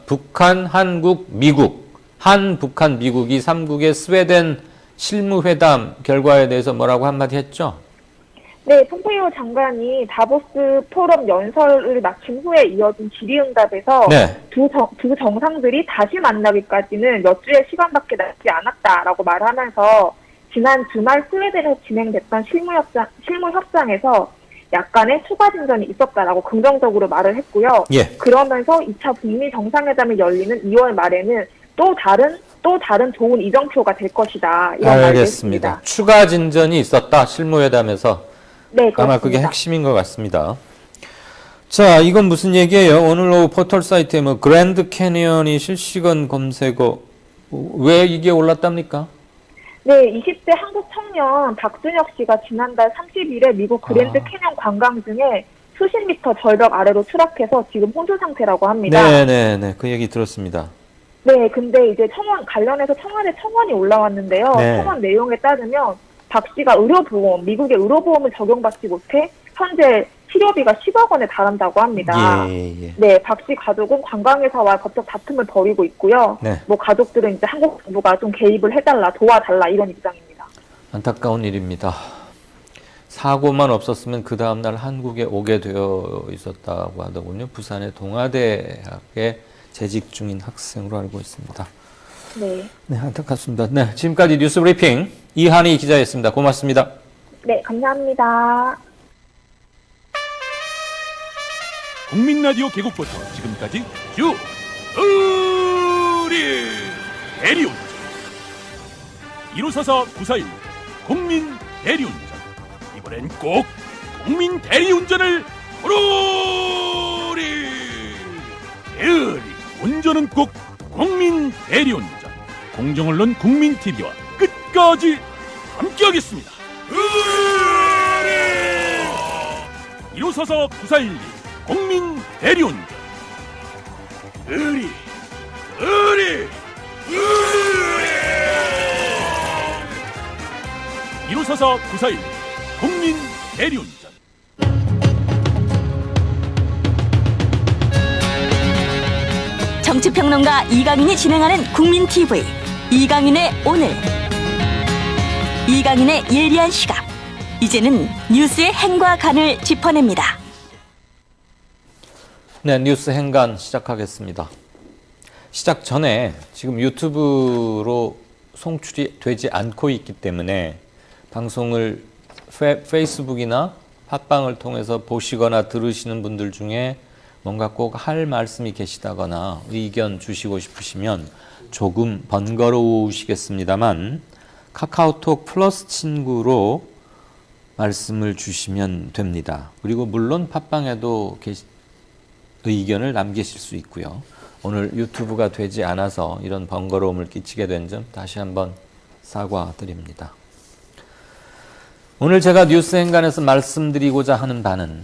북한, 한국, 미국, 북한, 미국이 3국의 스웨덴 실무회담 결과에 대해서 뭐라고 한마디 했죠? 네, 폼페이오 장관이 다보스 포럼 연설을 마친 후에 이어진 질의응답에서 네. 두 정상들이 다시 만나기까지는 몇 주의 시간밖에 남지 않았다라고 말하면서 지난 주말 스웨덴에서 진행됐던 실무 협상에서 약간의 추가 진전이 있었다라고 긍정적으로 말을 했고요. 예. 그러면서 2차 북미 정상회담이 열리는 2월 말에는 또 다른 좋은 이정표가 될 것이다. 이런 말을 알겠습니다. 했습니다. 추가 진전이 있었다. 실무회담에서. 네, 그렇습니다. 아마 그게 핵심인 것 같습니다. 자, 이건 무슨 얘기예요? 오늘 오후 포털 사이트에 뭐 그랜드 캐니언이 실시간 검색어 왜 이게 올랐답니까? 네, 20대 한국 청년 박준혁 씨가 지난달 30일에 미국 그랜드 캐년 관광 중에 수십 미터 절벽 아래로 추락해서 지금 혼수 상태라고 합니다. 네네네. 그 얘기 들었습니다. 네, 근데 이제 관련해서 청와대 청원이 올라왔는데요. 네. 청원 내용에 따르면 박 씨가 미국의 의료보험을 적용받지 못해 현재 치료비가 10억 원에 달한다고 합니다. 예. 네, 박 씨 가족은 관광회사와 법적 다툼을 벌이고 있고요. 네. 뭐 가족들은 이제 한국 정부가 좀 개입을 해달라, 도와달라 이런 입장입니다. 안타까운 일입니다. 사고만 없었으면 그 다음날 한국에 오게 되어 있었다고 하더군요. 부산의 동아대학에 재직 중인 학생으로 알고 있습니다. 네. 네, 안타깝습니다. 네, 지금까지 뉴스 브리핑 이한희 기자였습니다. 고맙습니다. 네, 감사합니다. 국민 라디오 개국부터 지금까지 쭉 우리 대리운전 1544 941 국민 대리운전 이번엔 꼭 국민 대리운전을 부르리 대리 운전은 꼭 국민 대리운전 공정언론 국민TV와 끝까지 함께하겠습니다. 1544 941 국민 대리운전 의리 1544 941 국민 대리운전 정치평론가 이강인이 진행하는 국민TV 이강인의 오늘. 이강인의 예리한 시각. 이제는 뉴스의 행과 간을 짚어냅니다. 네, 뉴스 행간 시작하겠습니다. 시작 전에 지금 유튜브로 송출이 되지 않고 있기 때문에 방송을 페이스북이나 팟빵을 통해서 보시거나 들으시는 분들 중에 뭔가 꼭 할 말씀이 계시다거나 의견 주시고 싶으시면 조금 번거로우시겠습니다만 카카오톡 플러스 친구로 말씀을 주시면 됩니다. 그리고 물론 팟빵에도 의견을 남기실 수 있고요. 오늘 유튜브가 되지 않아서 이런 번거로움을 끼치게 된 점 다시 한번 사과드립니다. 오늘 제가 뉴스 행간에서 말씀드리고자 하는 바는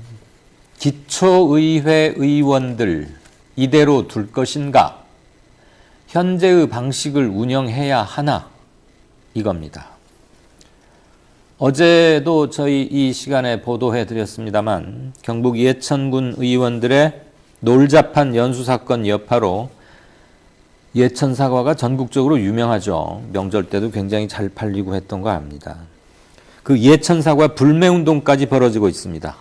기초의회 의원들 이대로 둘 것인가? 현재의 방식을 운영해야 하나? 이겁니다. 어제도 저희 이 시간에 보도해 드렸습니다만 경북 예천군 의원들의 놀자판 연수사건 여파로 예천 사과가 전국적으로 유명하죠. 명절 때도 굉장히 잘 팔리고 했던 거 압니다. 그 예천 사과 불매운동까지 벌어지고 있습니다.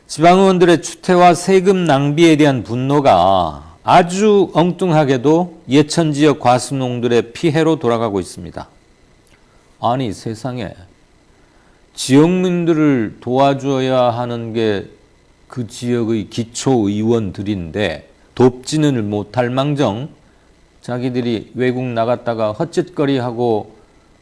지방의원들의 추태와 세금 낭비에 대한 분노가 아주 엉뚱하게도 예천 지역 과수농들의 피해로 돌아가고 있습니다. 아니 세상에 지역민들을 도와줘야 하는 게 그 지역의 기초의원들인데 돕지는 못할 망정 자기들이 외국 나갔다가 헛짓거리하고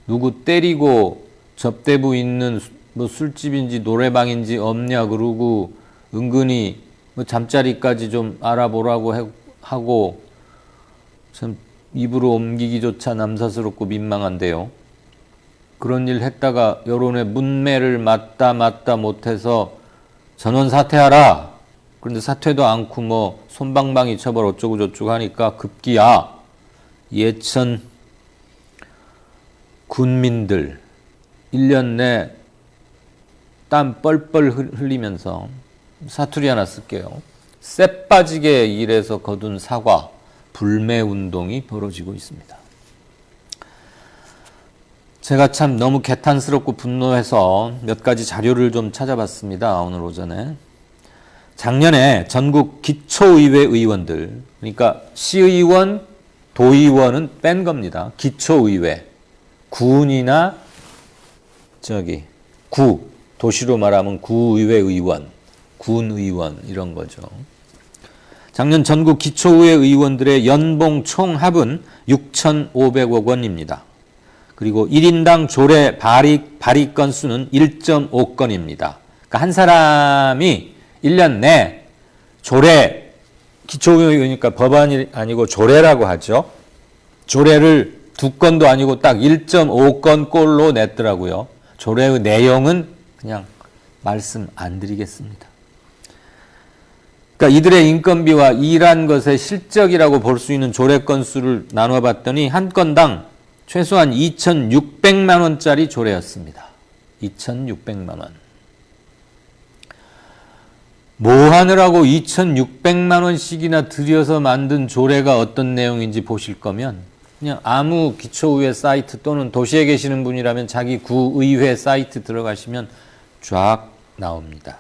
누구 때리고 접대부 있는 뭐 술집인지 노래방인지 없냐 그러고 은근히 뭐 잠자리까지 좀 알아보라고 하고 참 입으로 옮기기조차 남사스럽고 민망한데요. 그런 일 했다가 여론의 문매를 맞다 못해서 전원 사퇴하라. 그런데 사퇴도 않고 뭐 솜방망이 처벌 어쩌고 저쩌고 하니까 급기야 예천 군민들 1년 내 땀 뻘뻘 흘리면서 사투리 하나 쓸게요. 쎄 빠지게 일해서 거둔 사과 불매운동이 벌어지고 있습니다. 제가 참 너무 개탄스럽고 분노해서 몇 가지 자료를 좀 찾아봤습니다. 오늘 오전에. 작년에 전국 기초의회 의원들, 그러니까 시의원, 도의원은 뺀 겁니다. 기초의회, 군이나 구, 도시로 말하면 구의회 의원, 군의원 이런 거죠. 작년 전국 기초의회 의원들의 연봉 총합은 6,500억 원입니다. 그리고 1인당 조례 발의 건수는 1.5건입니다. 그러니까 한 사람이 1년 내 조례, 기초의회니까 법안이 아니고 조례라고 하죠. 조례를 2건도 아니고 딱 1.5건 꼴로 냈더라고요. 조례의 내용은 그냥 말씀 안 드리겠습니다. 그러니까 이들의 인건비와 일한 것의 실적이라고 볼 수 있는 조례 건수를 나눠 봤더니 한 건당 최소한 2,600만 원짜리 조례였습니다. 2,600만 원. 뭐 하느라고 2,600만 원씩이나 들여서 만든 조례가 어떤 내용인지 보실 거면 그냥 아무 기초의회 사이트 또는 도시에 계시는 분이라면 자기 구의회 사이트 들어가시면 쫙 나옵니다.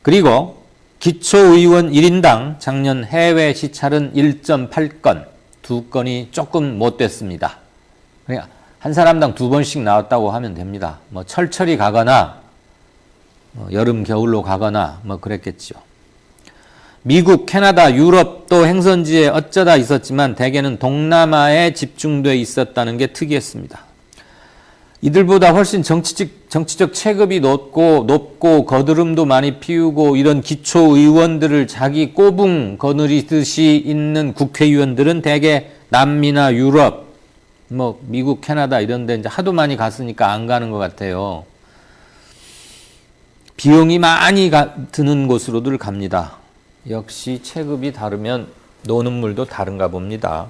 그리고 기초의원 1인당 작년 해외 시찰은 1.8건, 2건이 조금 못 됐습니다. 그러니까 한 사람당 2번씩 나왔다고 하면 됩니다. 뭐 철철이 가거나 여름 겨울로 가거나 뭐 그랬겠죠. 미국, 캐나다, 유럽도 행선지에 어쩌다 있었지만 대개는 동남아에 집중돼 있었다는 게 특이했습니다. 이들보다 훨씬 정치적 체급이 높고 거드름도 많이 피우고 이런 기초의원들을 자기 꼬붕 거느리듯이 있는 국회의원들은 대개 남미나 유럽, 뭐 미국, 캐나다 이런 데 이제 하도 많이 갔으니까 안 가는 것 같아요. 비용이 많이 드는 곳으로들 갑니다. 역시 체급이 다르면 노는 물도 다른가 봅니다.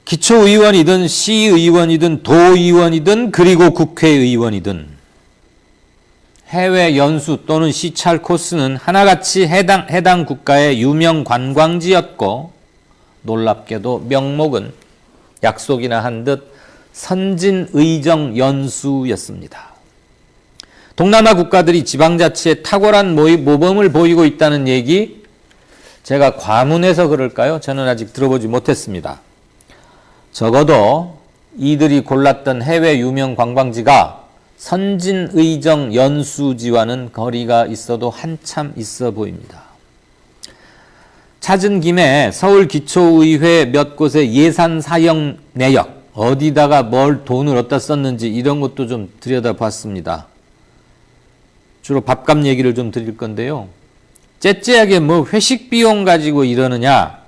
기초의원이든 시의원이든 도의원이든 그리고 국회의원이든 해외 연수 또는 시찰 코스는 하나같이 해당 국가의 유명 관광지였고 놀랍게도 명목은 약속이나 한 듯 선진의정 연수였습니다. 동남아 국가들이 지방자치에 탁월한 모범을 보이고 있다는 얘기 제가 과문해서 그럴까요? 저는 아직 들어보지 못했습니다. 적어도 이들이 골랐던 해외 유명 관광지가 선진의정 연수지와는 거리가 있어도 한참 있어 보입니다. 찾은 김에 서울기초의회 몇 곳의 예산 사용 내역, 어디다가 뭘 돈을 어디다 썼는지 이런 것도 좀 들여다봤습니다. 주로 밥값 얘기를 좀 드릴 건데요. 째째하게 뭐 회식 비용 가지고 이러느냐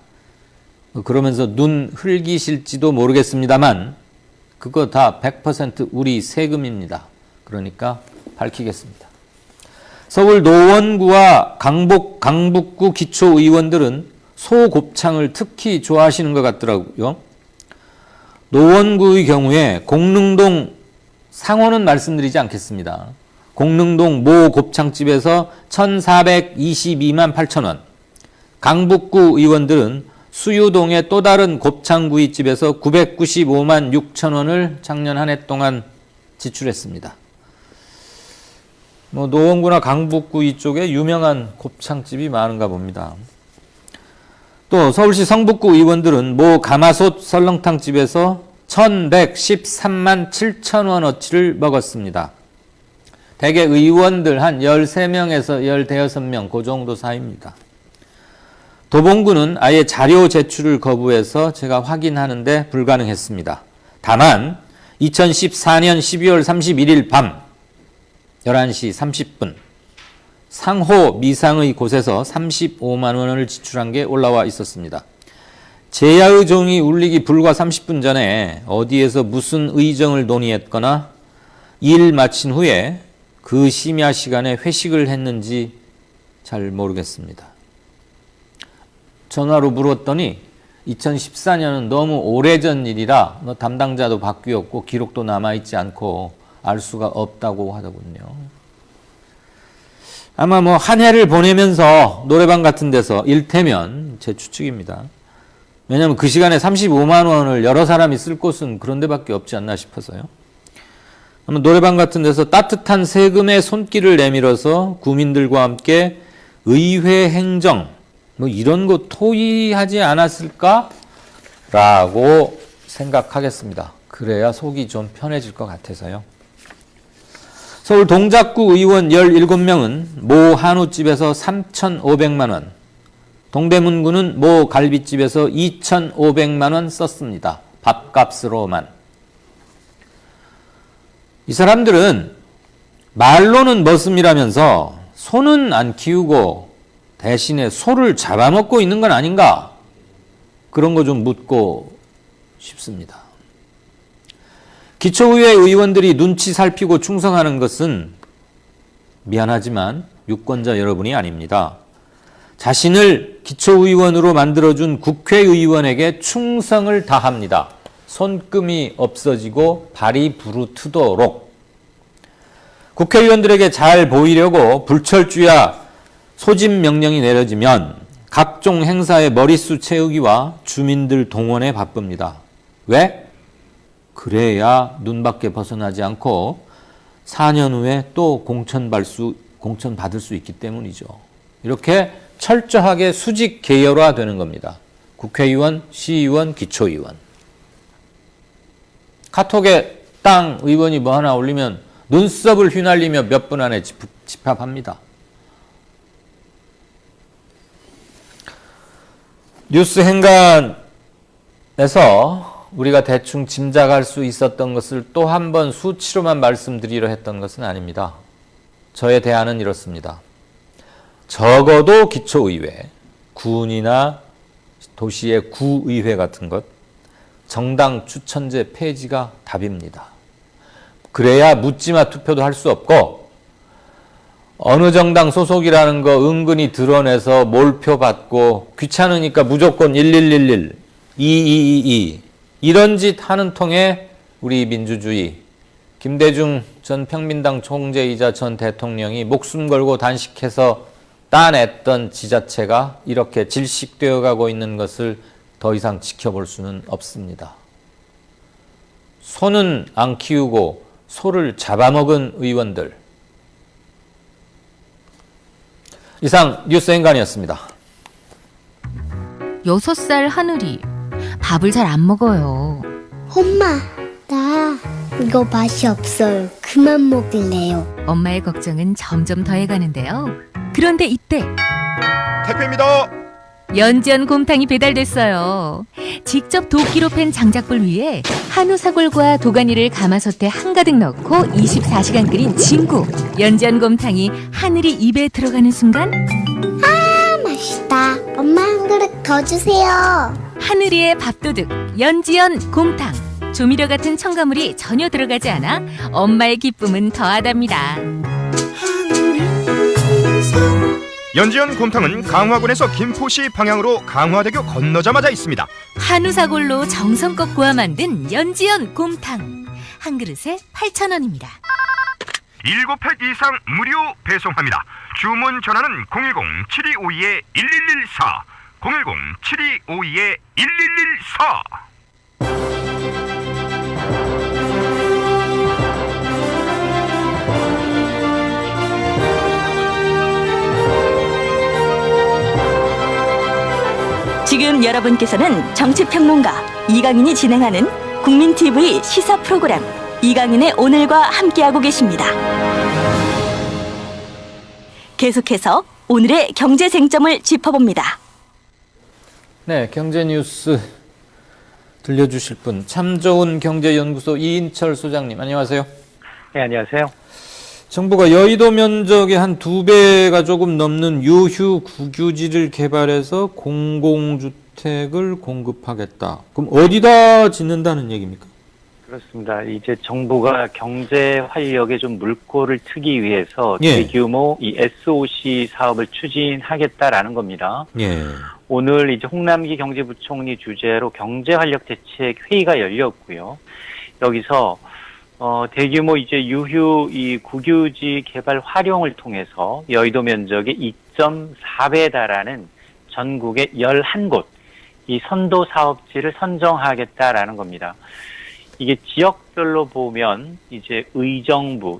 그러면서 눈 흘기실지도 모르겠습니다만 그거 다 100% 우리 세금입니다. 그러니까 밝히겠습니다. 서울 노원구와 강북구 기초의원들은 소곱창을 특히 좋아하시는 것 같더라고요. 노원구의 경우에 공릉동 상호는 말씀드리지 않겠습니다. 공릉동 모 곱창집에서 1,422만 8천 원, 강북구 의원들은 수유동의 또 다른 곱창구이집에서 995만 6천 원을 작년 한 해 동안 지출했습니다. 노원구나 강북구 이쪽에 유명한 곱창집이 많은가 봅니다. 또 서울시 성북구 의원들은 모 가마솥 설렁탕집에서 1,113만 7천 원어치를 먹었습니다. 대개 의원들 한 13명에서 15명 그 정도 사이입니다. 도봉구는 아예 자료 제출을 거부해서 제가 확인하는데 불가능했습니다. 다만 2014년 12월 31일 밤 11시 30분 상호 미상의 곳에서 35만 원을 지출한 게 올라와 있었습니다. 제야의 종이 울리기 불과 30분 전에 어디에서 무슨 의정을 논의했거나 일 마친 후에 그 심야 시간에 회식을 했는지 잘 모르겠습니다. 전화로 물었더니 2014년은 너무 오래전 일이라 담당자도 바뀌었고 기록도 남아있지 않고 알 수가 없다고 하더군요. 아마 한 해를 보내면서 노래방 같은 데서 일테면 제 추측입니다. 왜냐하면 그 시간에 35만 원을 여러 사람이 쓸 곳은 그런 데밖에 없지 않나 싶어서요. 아마 노래방 같은 데서 따뜻한 세금의 손길을 내밀어서 구민들과 함께 의회 행정 이런 거 토의하지 않았을까라고 생각하겠습니다. 그래야 속이 좀 편해질 것 같아서요. 서울 동작구 의원 17명은 모 한우집에서 3,500만 원, 동대문구는 모 갈비집에서 2,500만 원 썼습니다. 밥값으로만. 이 사람들은 말로는 머슴이라면서 소는 안 키우고 대신에 소를 잡아먹고 있는 건 아닌가? 그런 거 좀 묻고 싶습니다. 기초의회 의원들이 눈치 살피고 충성하는 것은 미안하지만 유권자 여러분이 아닙니다. 자신을 기초의원으로 만들어준 국회의원에게 충성을 다합니다. 손금이 없어지고 발이 부르트도록. 국회의원들에게 잘 보이려고 불철주야 소집 명령이 내려지면 각종 행사에 머릿수 채우기와 주민들 동원에 바쁩니다. 왜? 그래야 눈밖에 벗어나지 않고 4년 후에 또 공천 받을 수 있기 때문이죠. 이렇게 철저하게 수직 계열화되는 겁니다. 국회의원, 시의원, 기초의원. 카톡에 땅 의원이 뭐 하나 올리면 눈썹을 휘날리며 몇 분 안에 집합합니다. 뉴스 행간에서 우리가 대충 짐작할 수 있었던 것을 또 한 번 수치로만 말씀드리려 했던 것은 아닙니다. 저의 대안은 이렇습니다. 적어도 기초의회, 군이나 도시의 구의회 같은 것, 정당 추천제 폐지가 답입니다. 그래야 묻지마 투표도 할 수 없고 어느 정당 소속이라는 거 은근히 드러내서 몰표 받고 귀찮으니까 무조건 1111, 2222 이런 짓 하는 통에 우리 민주주의, 김대중 전 평민당 총재이자 전 대통령이 목숨 걸고 단식해서 따냈던 지자체가 이렇게 질식되어 가고 있는 것을 더 이상 지켜볼 수는 없습니다. 소는 안 키우고 소를 잡아먹은 의원들. 이상 뉴스 행간이었습니다. 6살 하늘이 밥을 잘 안 먹어요. 엄마, 나 이거 맛이 없어요. 그만 먹을래요. 엄마의 걱정은 점점 더해가는데요. 그런데 이때 택배입니다. 연지연 곰탕이 배달됐어요. 직접 도끼로 팬 장작불 위에 한우 사골과 도가니를 가마솥에 한가득 넣고 24시간 끓인 진구. 연지연 곰탕이 하늘이 입에 들어가는 순간 아, 맛있다. 엄마 한 그릇 더 주세요. 하늘이의 밥도둑 연지연 곰탕. 조미료 같은 첨가물이 전혀 들어가지 않아 엄마의 기쁨은 더하답니다. 연지연 곰탕은 강화군에서 김포시 방향으로 강화대교 건너자마자 있습니다. 한우 사골로 정성껏 구워 만든 연지연 곰탕. 한 그릇에 8,000원입니다. 7팩 이상 무료 배송합니다. 주문 전화는 010-7252-1114 010-7252-1114. 지금 여러분께서는 정치평론가 이강인이 진행하는 국민TV 시사 프로그램 이강인의 오늘과 함께하고 계십니다. 계속해서 오늘의 경제 쟁점을 짚어봅니다. 네, 경제 뉴스 들려주실 분 참 좋은 경제연구소 이인철 소장님 안녕하세요. 네, 안녕하세요. 정부가 여의도 면적의 한 2배가 조금 넘는 유휴 국유지를 개발해서 공공주택을 공급하겠다. 그럼 어디다 짓는다는 얘기입니까? 그렇습니다. 이제 정부가 경제 활력에 좀 물꼬를 트기 위해서 예. 대규모 이 SOC 사업을 추진하겠다라는 겁니다. 예. 오늘 이제 홍남기 경제부총리 주재로 경제 활력 대책 회의가 열렸고요. 여기서 대규모 이제 유휴 이 국유지 개발 활용을 통해서 여의도 면적의 2.4배에 달하는 전국의 11곳 이 선도 사업지를 선정하겠다라는 겁니다. 이게 지역별로 보면 이제 의정부,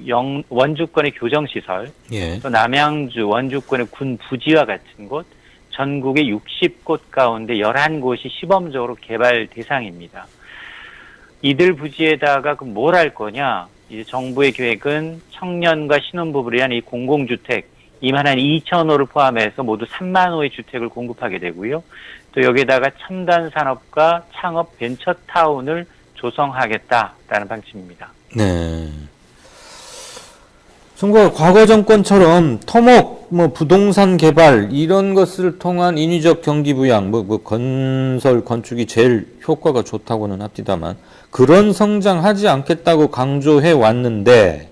원주권의 교정시설, 예. 또 남양주, 원주권의 군 부지와 같은 곳, 전국의 60곳 가운데 11곳이 시범적으로 개발 대상입니다. 이들 부지에다가 그 뭘 할 거냐? 이제 정부의 계획은 청년과 신혼부부를 위한 이 공공주택 22,000호를 포함해서 모두 3만 호의 주택을 공급하게 되고요. 또 여기에다가 첨단 산업과 창업 벤처타운을 조성하겠다라는 방침입니다. 네. 정부가 과거 정권처럼 토목, 부동산 개발 이런 것을 통한 인위적 경기 부양, 건설 건축이 제일 효과가 좋다고는 합디다만 그런 성장하지 않겠다고 강조해 왔는데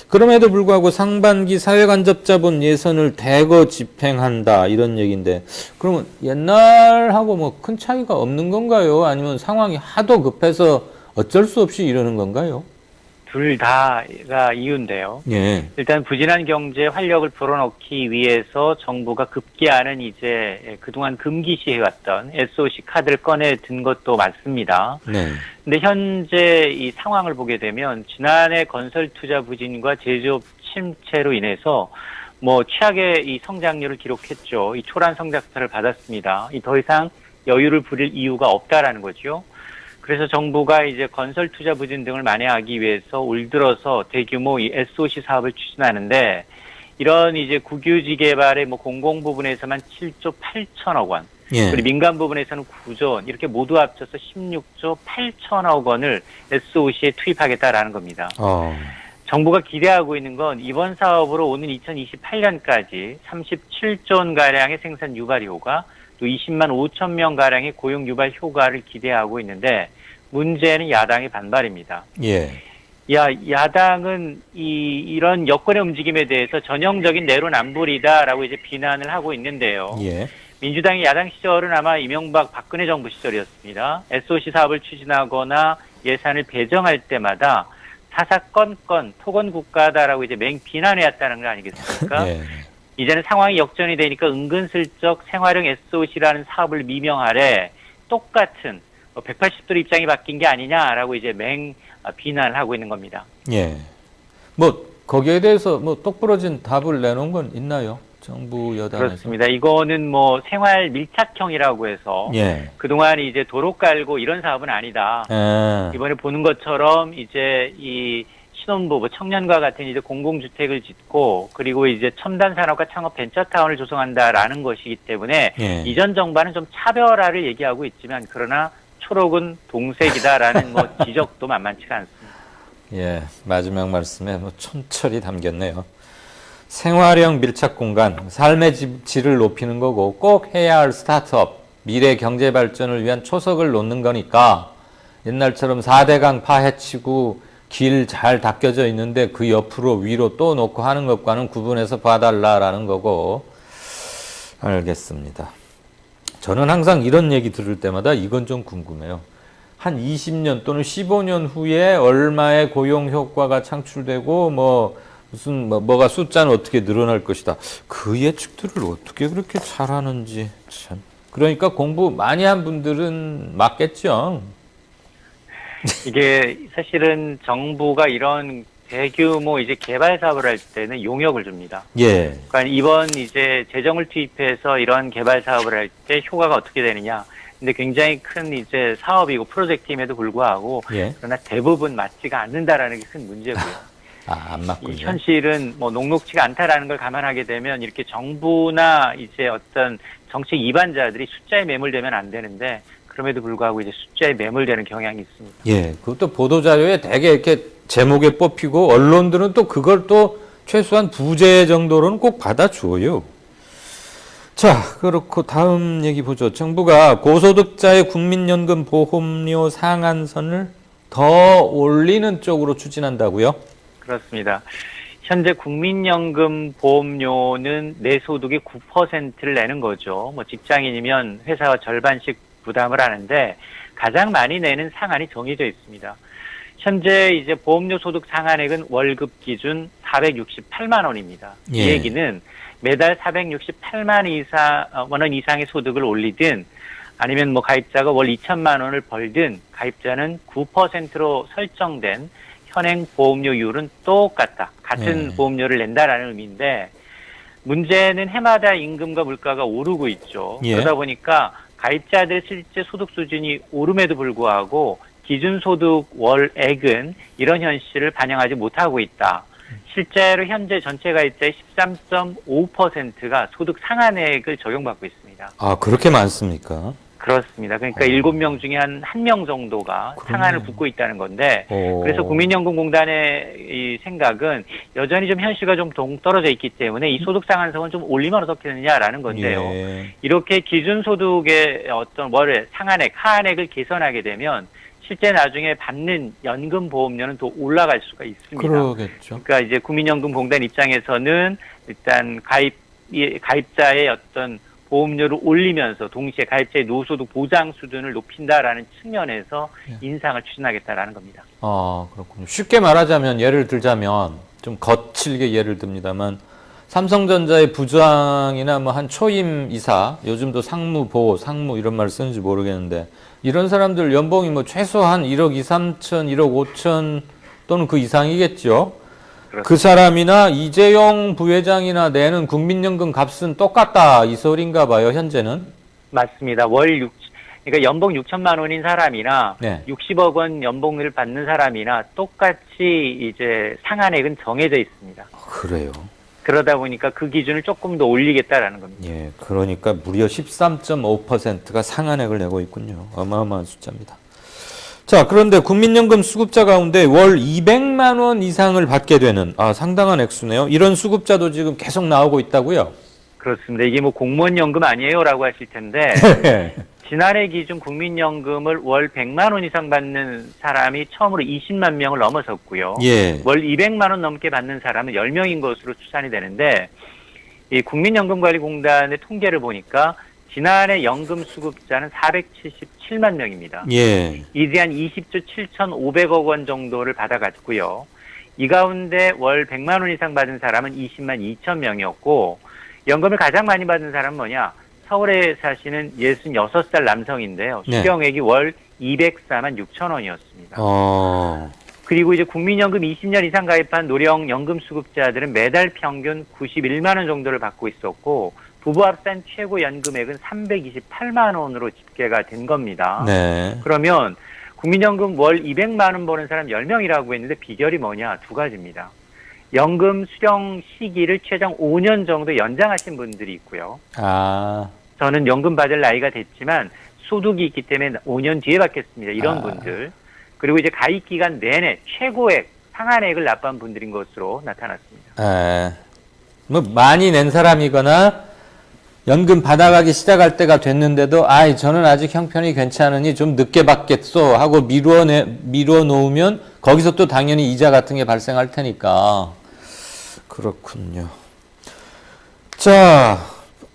그럼에도 불구하고 상반기 사회간접자본 예산을 대거 집행한다 이런 얘기인데 그러면 옛날하고 큰 차이가 없는 건가요? 아니면 상황이 하도 급해서 어쩔 수 없이 이러는 건가요? 둘 다가 이유인데요. 예. 일단 부진한 경제 활력을 불어넣기 위해서 정부가 급기야는 이제 그동안 금기시해왔던 SOC 카드를 꺼내 든 것도 맞습니다. 네. 근데 현재 이 상황을 보게 되면 지난해 건설 투자 부진과 제조업 침체로 인해서 최악의 이 성장률을 기록했죠. 이 초란 성장세를 받았습니다. 이 더 이상 여유를 부릴 이유가 없다라는 거죠. 그래서 정부가 이제 건설 투자 부진 등을 만회하기 위해서 올 들어서 대규모 이 SOC 사업을 추진하는데 이런 이제 국유지 개발의 공공 부분에서만 7조 8천억 원, 예. 그리고 민간 부분에서는 9조 원, 이렇게 모두 합쳐서 16조 8천억 원을 SOC에 투입하겠다라는 겁니다. 정부가 기대하고 있는 건 이번 사업으로 오는 2028년까지 37조 원가량의 생산 유발 효과, 또 20만 5천 명가량의 고용 유발 효과를 기대하고 있는데 문제는 야당의 반발입니다. 예. 야당은 이런 여권의 움직임에 대해서 전형적인 내로남불이다라고 이제 비난을 하고 있는데요. 예. 민주당의 야당 시절은 아마 이명박 박근혜 정부 시절이었습니다. SOC 사업을 추진하거나 예산을 배정할 때마다 사사건건 토건국가다라고 이제 맹비난해왔다는 거 아니겠습니까? 예. 이제는 상황이 역전이 되니까 은근슬쩍 생활형 SOC라는 사업을 미명하래 똑같은 180도로 입장이 바뀐 게 아니냐라고 이제 비난을 하고 있는 겁니다. 예. 거기에 대해서 똑부러진 답을 내놓은 건 있나요? 정부 여당에서? 그렇습니다. 이거는 생활 밀착형이라고 해서 예. 그동안 이제 도로 깔고 이런 사업은 아니다. 이번에 보는 것처럼 이제 이 신혼부부, 청년과 같은 이제 공공주택을 짓고 그리고 이제 첨단 산업과 창업 벤처타운을 조성한다라는 것이기 때문에 예. 이전 정부와는 좀 차별화를 얘기하고 있지만 그러나 초록은 동색이다라는 지적도 만만치가 않습니다. 예, 마지막 말씀에 촌철이 담겼네요. 생활형 밀착 공간, 삶의 질을 높이는 거고 꼭 해야 할 스타트업, 미래 경제 발전을 위한 초석을 놓는 거니까 옛날처럼 4대강 파헤치고 길 잘 닦여져 있는데 그 옆으로 위로 또 놓고 하는 것과는 구분해서 봐달라라는 거고. 알겠습니다. 저는 항상 이런 얘기 들을 때마다 이건 좀 궁금해요. 한 20년 또는 15년 후에 얼마의 고용 효과가 창출되고 뭐가 숫자는 어떻게 늘어날 것이다. 그 예측들을 어떻게 그렇게 잘하는지 참. 그러니까 공부 많이 한 분들은 맞겠죠. 이게 사실은 정부가 이런 대규모 이제 개발 사업을 할 때는 용역을 줍니다. 예. 그러니까 이번 이제 재정을 투입해서 이런 개발 사업을 할 때 효과가 어떻게 되느냐. 근데 굉장히 큰 이제 사업이고 프로젝트임에도 불구하고 예. 그러나 대부분 맞지가 않는다라는 게 큰 문제고요. 안 이 맞군요. 현실은 뭐 녹록치가 않다라는 걸 감안하게 되면 이렇게 정부나 이제 어떤 정책 이반자들이 숫자에 매몰되면 안 되는데 그럼에도 불구하고 이제 숫자에 매몰되는 경향이 있습니다. 예. 그것도 보도자료에 되게 이렇게 제목에 뽑히고 언론들은 또 그걸 또 최소한 부재 정도로는 꼭 받아줘요. 자, 그렇고 다음 얘기 보죠. 정부가 고소득자의 국민연금 보험료 상한선을 더 올리는 쪽으로 추진한다고요? 그렇습니다. 현재 국민연금 보험료는 내 소득의 9%를 내는 거죠. 뭐 직장인이면 회사와 절반씩 부담을 하는데 가장 많이 내는 상한이 정해져 있습니다. 현재 이제 보험료 소득 상한액은 월급 기준 468만 원입니다. 예. 이 얘기는 매달 468만 원 이상의 소득을 올리든 아니면 뭐 가입자가 월 2천만 원을 벌든 가입자는 9%로 설정된 현행 보험료율은 똑같다. 같은 보험료를 낸다라는 의미인데 문제는 해마다 임금과 물가가 오르고 있죠. 예. 그러다 보니까 가입자들의 실제 소득 수준이 오름에도 불구하고 기준소득 월액은 이런 현실을 반영하지 못하고 있다. 실제로 현재 전체 가입자의 13.5%가 소득 상한액을 적용받고 있습니다. 아, 그렇게 많습니까? 그렇습니다. 그러니까 7명 중에 한 1명 정도가 상한을 붙고 있다는 건데 그래서 국민연금공단의 이 생각은 여전히 좀 현실과 좀 동떨어져 있기 때문에 이 소득 상한선을 좀 올리면 어떻겠느냐라는 건데요. 예. 이렇게 기준소득의 어떤 월 상한액, 하한액을 개선하게 되면 실제 나중에 받는 연금 보험료는 더 올라갈 수가 있습니다. 그러겠죠. 그러니까 이제 국민연금공단 입장에서는 일단 가입자의 어떤 보험료를 올리면서 동시에 가입자의 노소득 보장 수준을 높인다라는 측면에서 인상을 추진하겠다라는 겁니다. 아, 그렇군요. 쉽게 말하자면 예를 들자면 좀 거칠게 예를 듭니다만 삼성전자의 부장이나 뭐 한 초임 이사, 요즘도 상무, 상무 이런 말 쓰는지 모르겠는데 이런 사람들 연봉이 뭐 최소한 1억 2, 3천, 1억 5천 또는 그 이상이겠죠. 그렇습니다. 그 사람이나 이재용 부회장이나 내는 국민연금 값은 똑같다 이 소린가 봐요, 현재는. 맞습니다. 그러니까 연봉 6천만 원인 사람이나 네. 60억 원 연봉을 받는 사람이나 똑같이 이제 상한액은 정해져 있습니다. 그래요. 그러다 보니까 그 기준을 조금 더 올리겠다라는 겁니다. 예, 그러니까 무려 13.5%가 상한액을 내고 있군요. 어마어마한 숫자입니다. 자, 그런데 국민연금 수급자 가운데 월 200만 원 이상을 받게 되는 상당한 액수네요. 이런 수급자도 지금 계속 나오고 있다고요? 그렇습니다. 이게 뭐 공무원 연금 아니에요라고 하실 텐데 지난해 기준 국민연금을 월 100만 원 이상 받는 사람이 처음으로 20만 명을 넘어섰고요. 예. 월 200만 원 넘게 받는 사람은 10명인 것으로 추산이 되는데 이 국민연금관리공단의 통계를 보니까 지난해 연금 수급자는 477만 명입니다. 예. 이제 한 20조 7,500억 원 정도를 받아갔고요. 이 가운데 월 100만 원 이상 받은 사람은 20만 2천 명이었고 연금을 가장 많이 받은 사람은 뭐냐? 서울에 사시는 66살 남성인데요. 네. 수령액이 월 204만 6천 원이었습니다. 그리고 이제 국민연금 20년 이상 가입한 노령 연금 수급자들은 매달 평균 91만 원 정도를 받고 있었고 부부 합산 최고 연금액은 328만 원으로 집계가 된 겁니다. 네. 그러면 국민연금 월 200만 원 버는 사람 10명이라고 했는데 비결이 뭐냐? 두 가지입니다. 연금 수령 시기를 최장 5년 정도 연장하신 분들이 있고요. 저는 연금 받을 나이가 됐지만 소득이 있기 때문에 5년 뒤에 받겠습니다. 이런 분들. 그리고 이제 가입 기간 내내 최고액, 상한액을 납부한 분들인 것으로 나타났습니다. 뭐 많이 낸 사람이거나 연금 받아가기 시작할 때가 됐는데도 저는 아직 형편이 괜찮으니 좀 늦게 받겠소 하고 미루어 놓으면 거기서 또 당연히 이자 같은 게 발생할 테니까. 그렇군요. 자,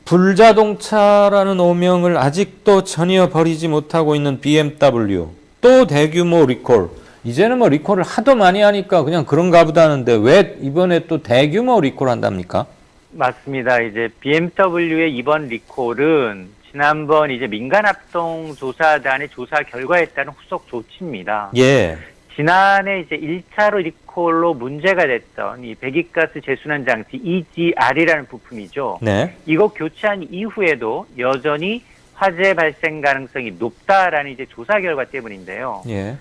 불자동차라는 오명을 아직도 전혀 버리지 못하고 있는 BMW. 또 대규모 리콜. 이제는 뭐 리콜을 하도 많이 하니까 그냥 그런가 보다 하는데 왜 이번에 또 대규모 리콜 한답니까? 맞습니다. 이제 BMW의 이번 리콜은 지난번 이제 민간합동조사단의 조사 결과에 따른 후속 조치입니다. 예. 지난해 이제 1차로 리콜로 문제가 됐던 이 배기가스 재순환 장치 EGR이라는 부품이죠. 네. 이거 교체한 이후에도 여전히 화재 발생 가능성이 높다라는 이제 조사 결과 때문인데요. 예.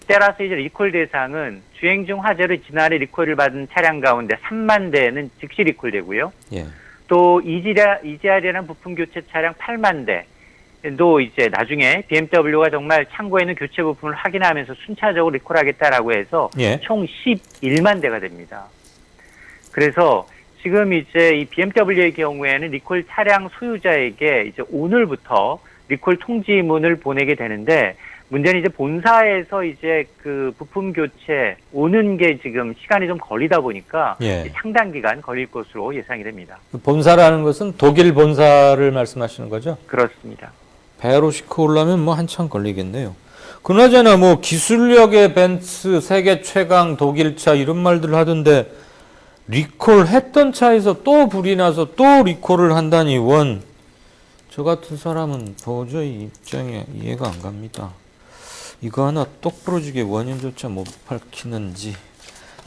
따라서 이제 리콜 대상은 주행 중 화재로 지난해 리콜을 받은 차량 가운데 3만 대는 즉시 리콜되고요. 예. 또 EGR이라는 부품 교체 차량 8만 대도 이제 나중에 BMW가 정말 창고에 있는 교체 부품을 확인하면서 순차적으로 리콜하겠다라고 해서 예. 총 11만 대가 됩니다. 그래서 지금 이제 이 BMW의 경우에는 리콜 차량 소유자에게 이제 오늘부터 리콜 통지문을 보내게 되는데 문제는 이제 본사에서 이제 그 부품 교체 오는 게 지금 시간이 좀 걸리다 보니까 예. 상당 기간 걸릴 것으로 예상이 됩니다. 본사라는 것은 독일 본사를 말씀하시는 거죠? 그렇습니다. 배로 싣고 오려면 뭐 한참 걸리겠네요. 그나저나 뭐 기술력의 벤츠, 세계 최강 독일차 이런 말들 하던데 리콜 했던 차에서 또 불이 나서 또 리콜을 한다니 저 같은 사람은 도저히 입장에 이해가 안 갑니다. 이거 하나 똑부러지게 원인조차 못 밝히는지.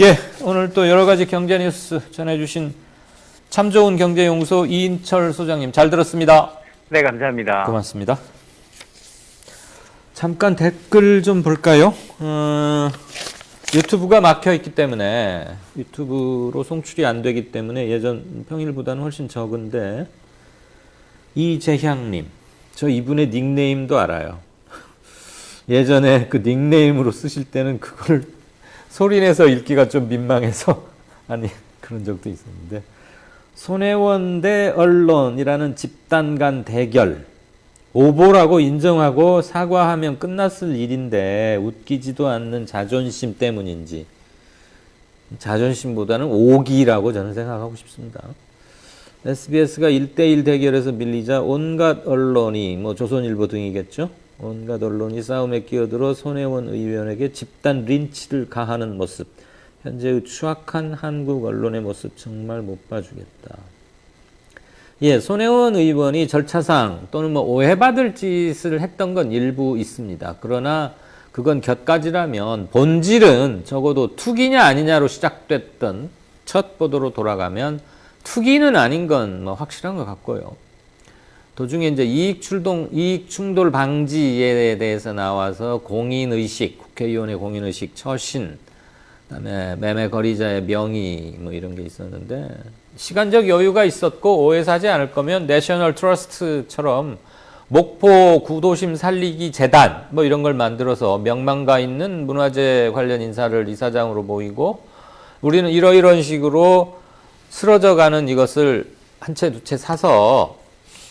예, 오늘 또 여러 가지 경제 뉴스 전해주신 참 좋은 경제연구소 이인철 소장님 잘 들었습니다. 네, 감사합니다. 고맙습니다. 잠깐 댓글 좀 볼까요? 유튜브가 막혀 있기 때문에 유튜브로 송출이 안 되기 때문에 예전 평일보다는 훨씬 적은데 이재향님, 저 이분의 닉네임도 알아요. 예전에 그 닉네임으로 쓰실 때는 그걸 소리내서 읽기가 좀 민망해서 그런 적도 있었는데 손혜원 대 언론이라는 집단 간 대결 오보라고 인정하고 사과하면 끝났을 일인데 웃기지도 않는 자존심 때문인지 자존심보다는 오기라고 저는 생각하고 싶습니다. SBS가 1대1 대결에서 밀리자 온갖 언론이 조선일보 등이겠죠. 온갖 언론이 싸움에 끼어들어 손혜원 의원에게 집단 린치를 가하는 모습. 현재의 추악한 한국 언론의 모습 정말 못 봐주겠다. 예, 손혜원 의원이 절차상 또는 오해받을 짓을 했던 건 일부 있습니다. 그러나 그건 곁가지라면 본질은 적어도 투기냐 아니냐로 시작됐던 첫 보도로 돌아가면 투기는 아닌 건 확실한 것 같고요. 도중에 이제 이익 충돌 방지에 대해서 나와서 공인의식, 국회의원의 공인의식, 처신, 그다음에 매매 거리자의 명의 이런 게 있었는데 시간적 여유가 있었고 오해 사지 않을 거면 내셔널 트러스트처럼 목포 구도심 살리기 재단 이런 걸 만들어서 명망가 있는 문화재 관련 인사를 이사장으로 모이고 우리는 이런 식으로 쓰러져가는 이것을 한 채 두 채 사서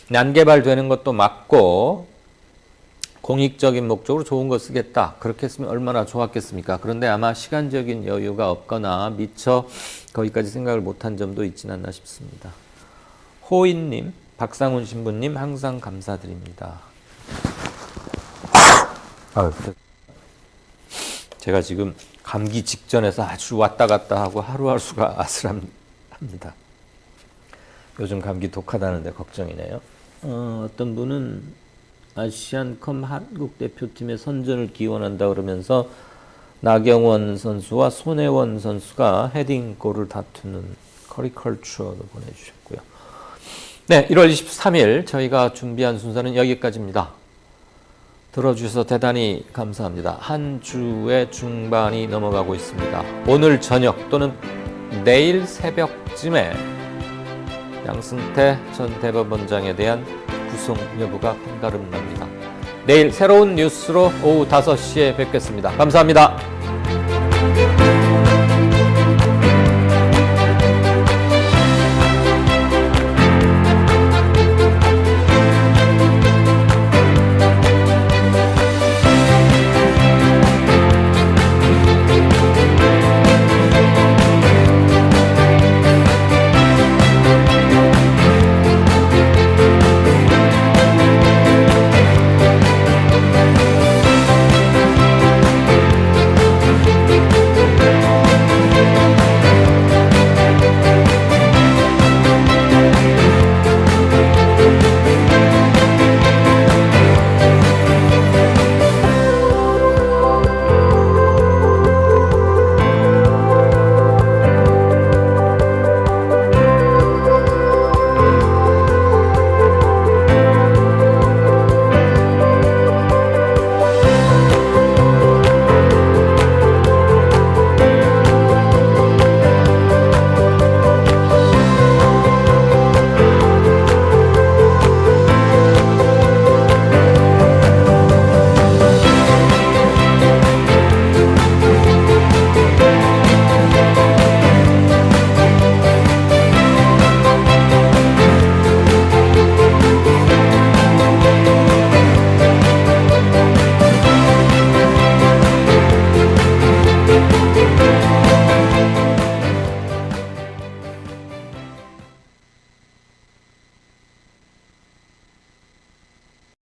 난개발되는 것도 막고 공익적인 목적으로 좋은 거 쓰겠다. 그렇게 했으면 얼마나 좋았겠습니까? 그런데 아마 시간적인 여유가 없거나 미처 거기까지 생각을 못한 점도 있진 않나 싶습니다. 호인님, 박상훈 신부님 항상 감사드립니다. 제가 지금 감기 직전에서 아주 왔다 갔다 하고 하루하루가 아슬합니다. 요즘 감기 독하다는데 걱정이네요. 어떤 분은 아시안컵 한국 대표팀의 선전을 기원한다 그러면서 나경원 선수와 손혜원 선수가 헤딩골을 다투는 커리컬처도 보내주셨고요. 네, 1월 23일 저희가 준비한 순서는 여기까지입니다. 들어주셔서 대단히 감사합니다. 한 주의 중반이 넘어가고 있습니다. 오늘 저녁 또는 내일 새벽쯤에 양승태 전 대법원장에 대한 구속 여부가 판가름 납니다. 내일 새로운 뉴스로 오후 5시에 뵙겠습니다. 감사합니다.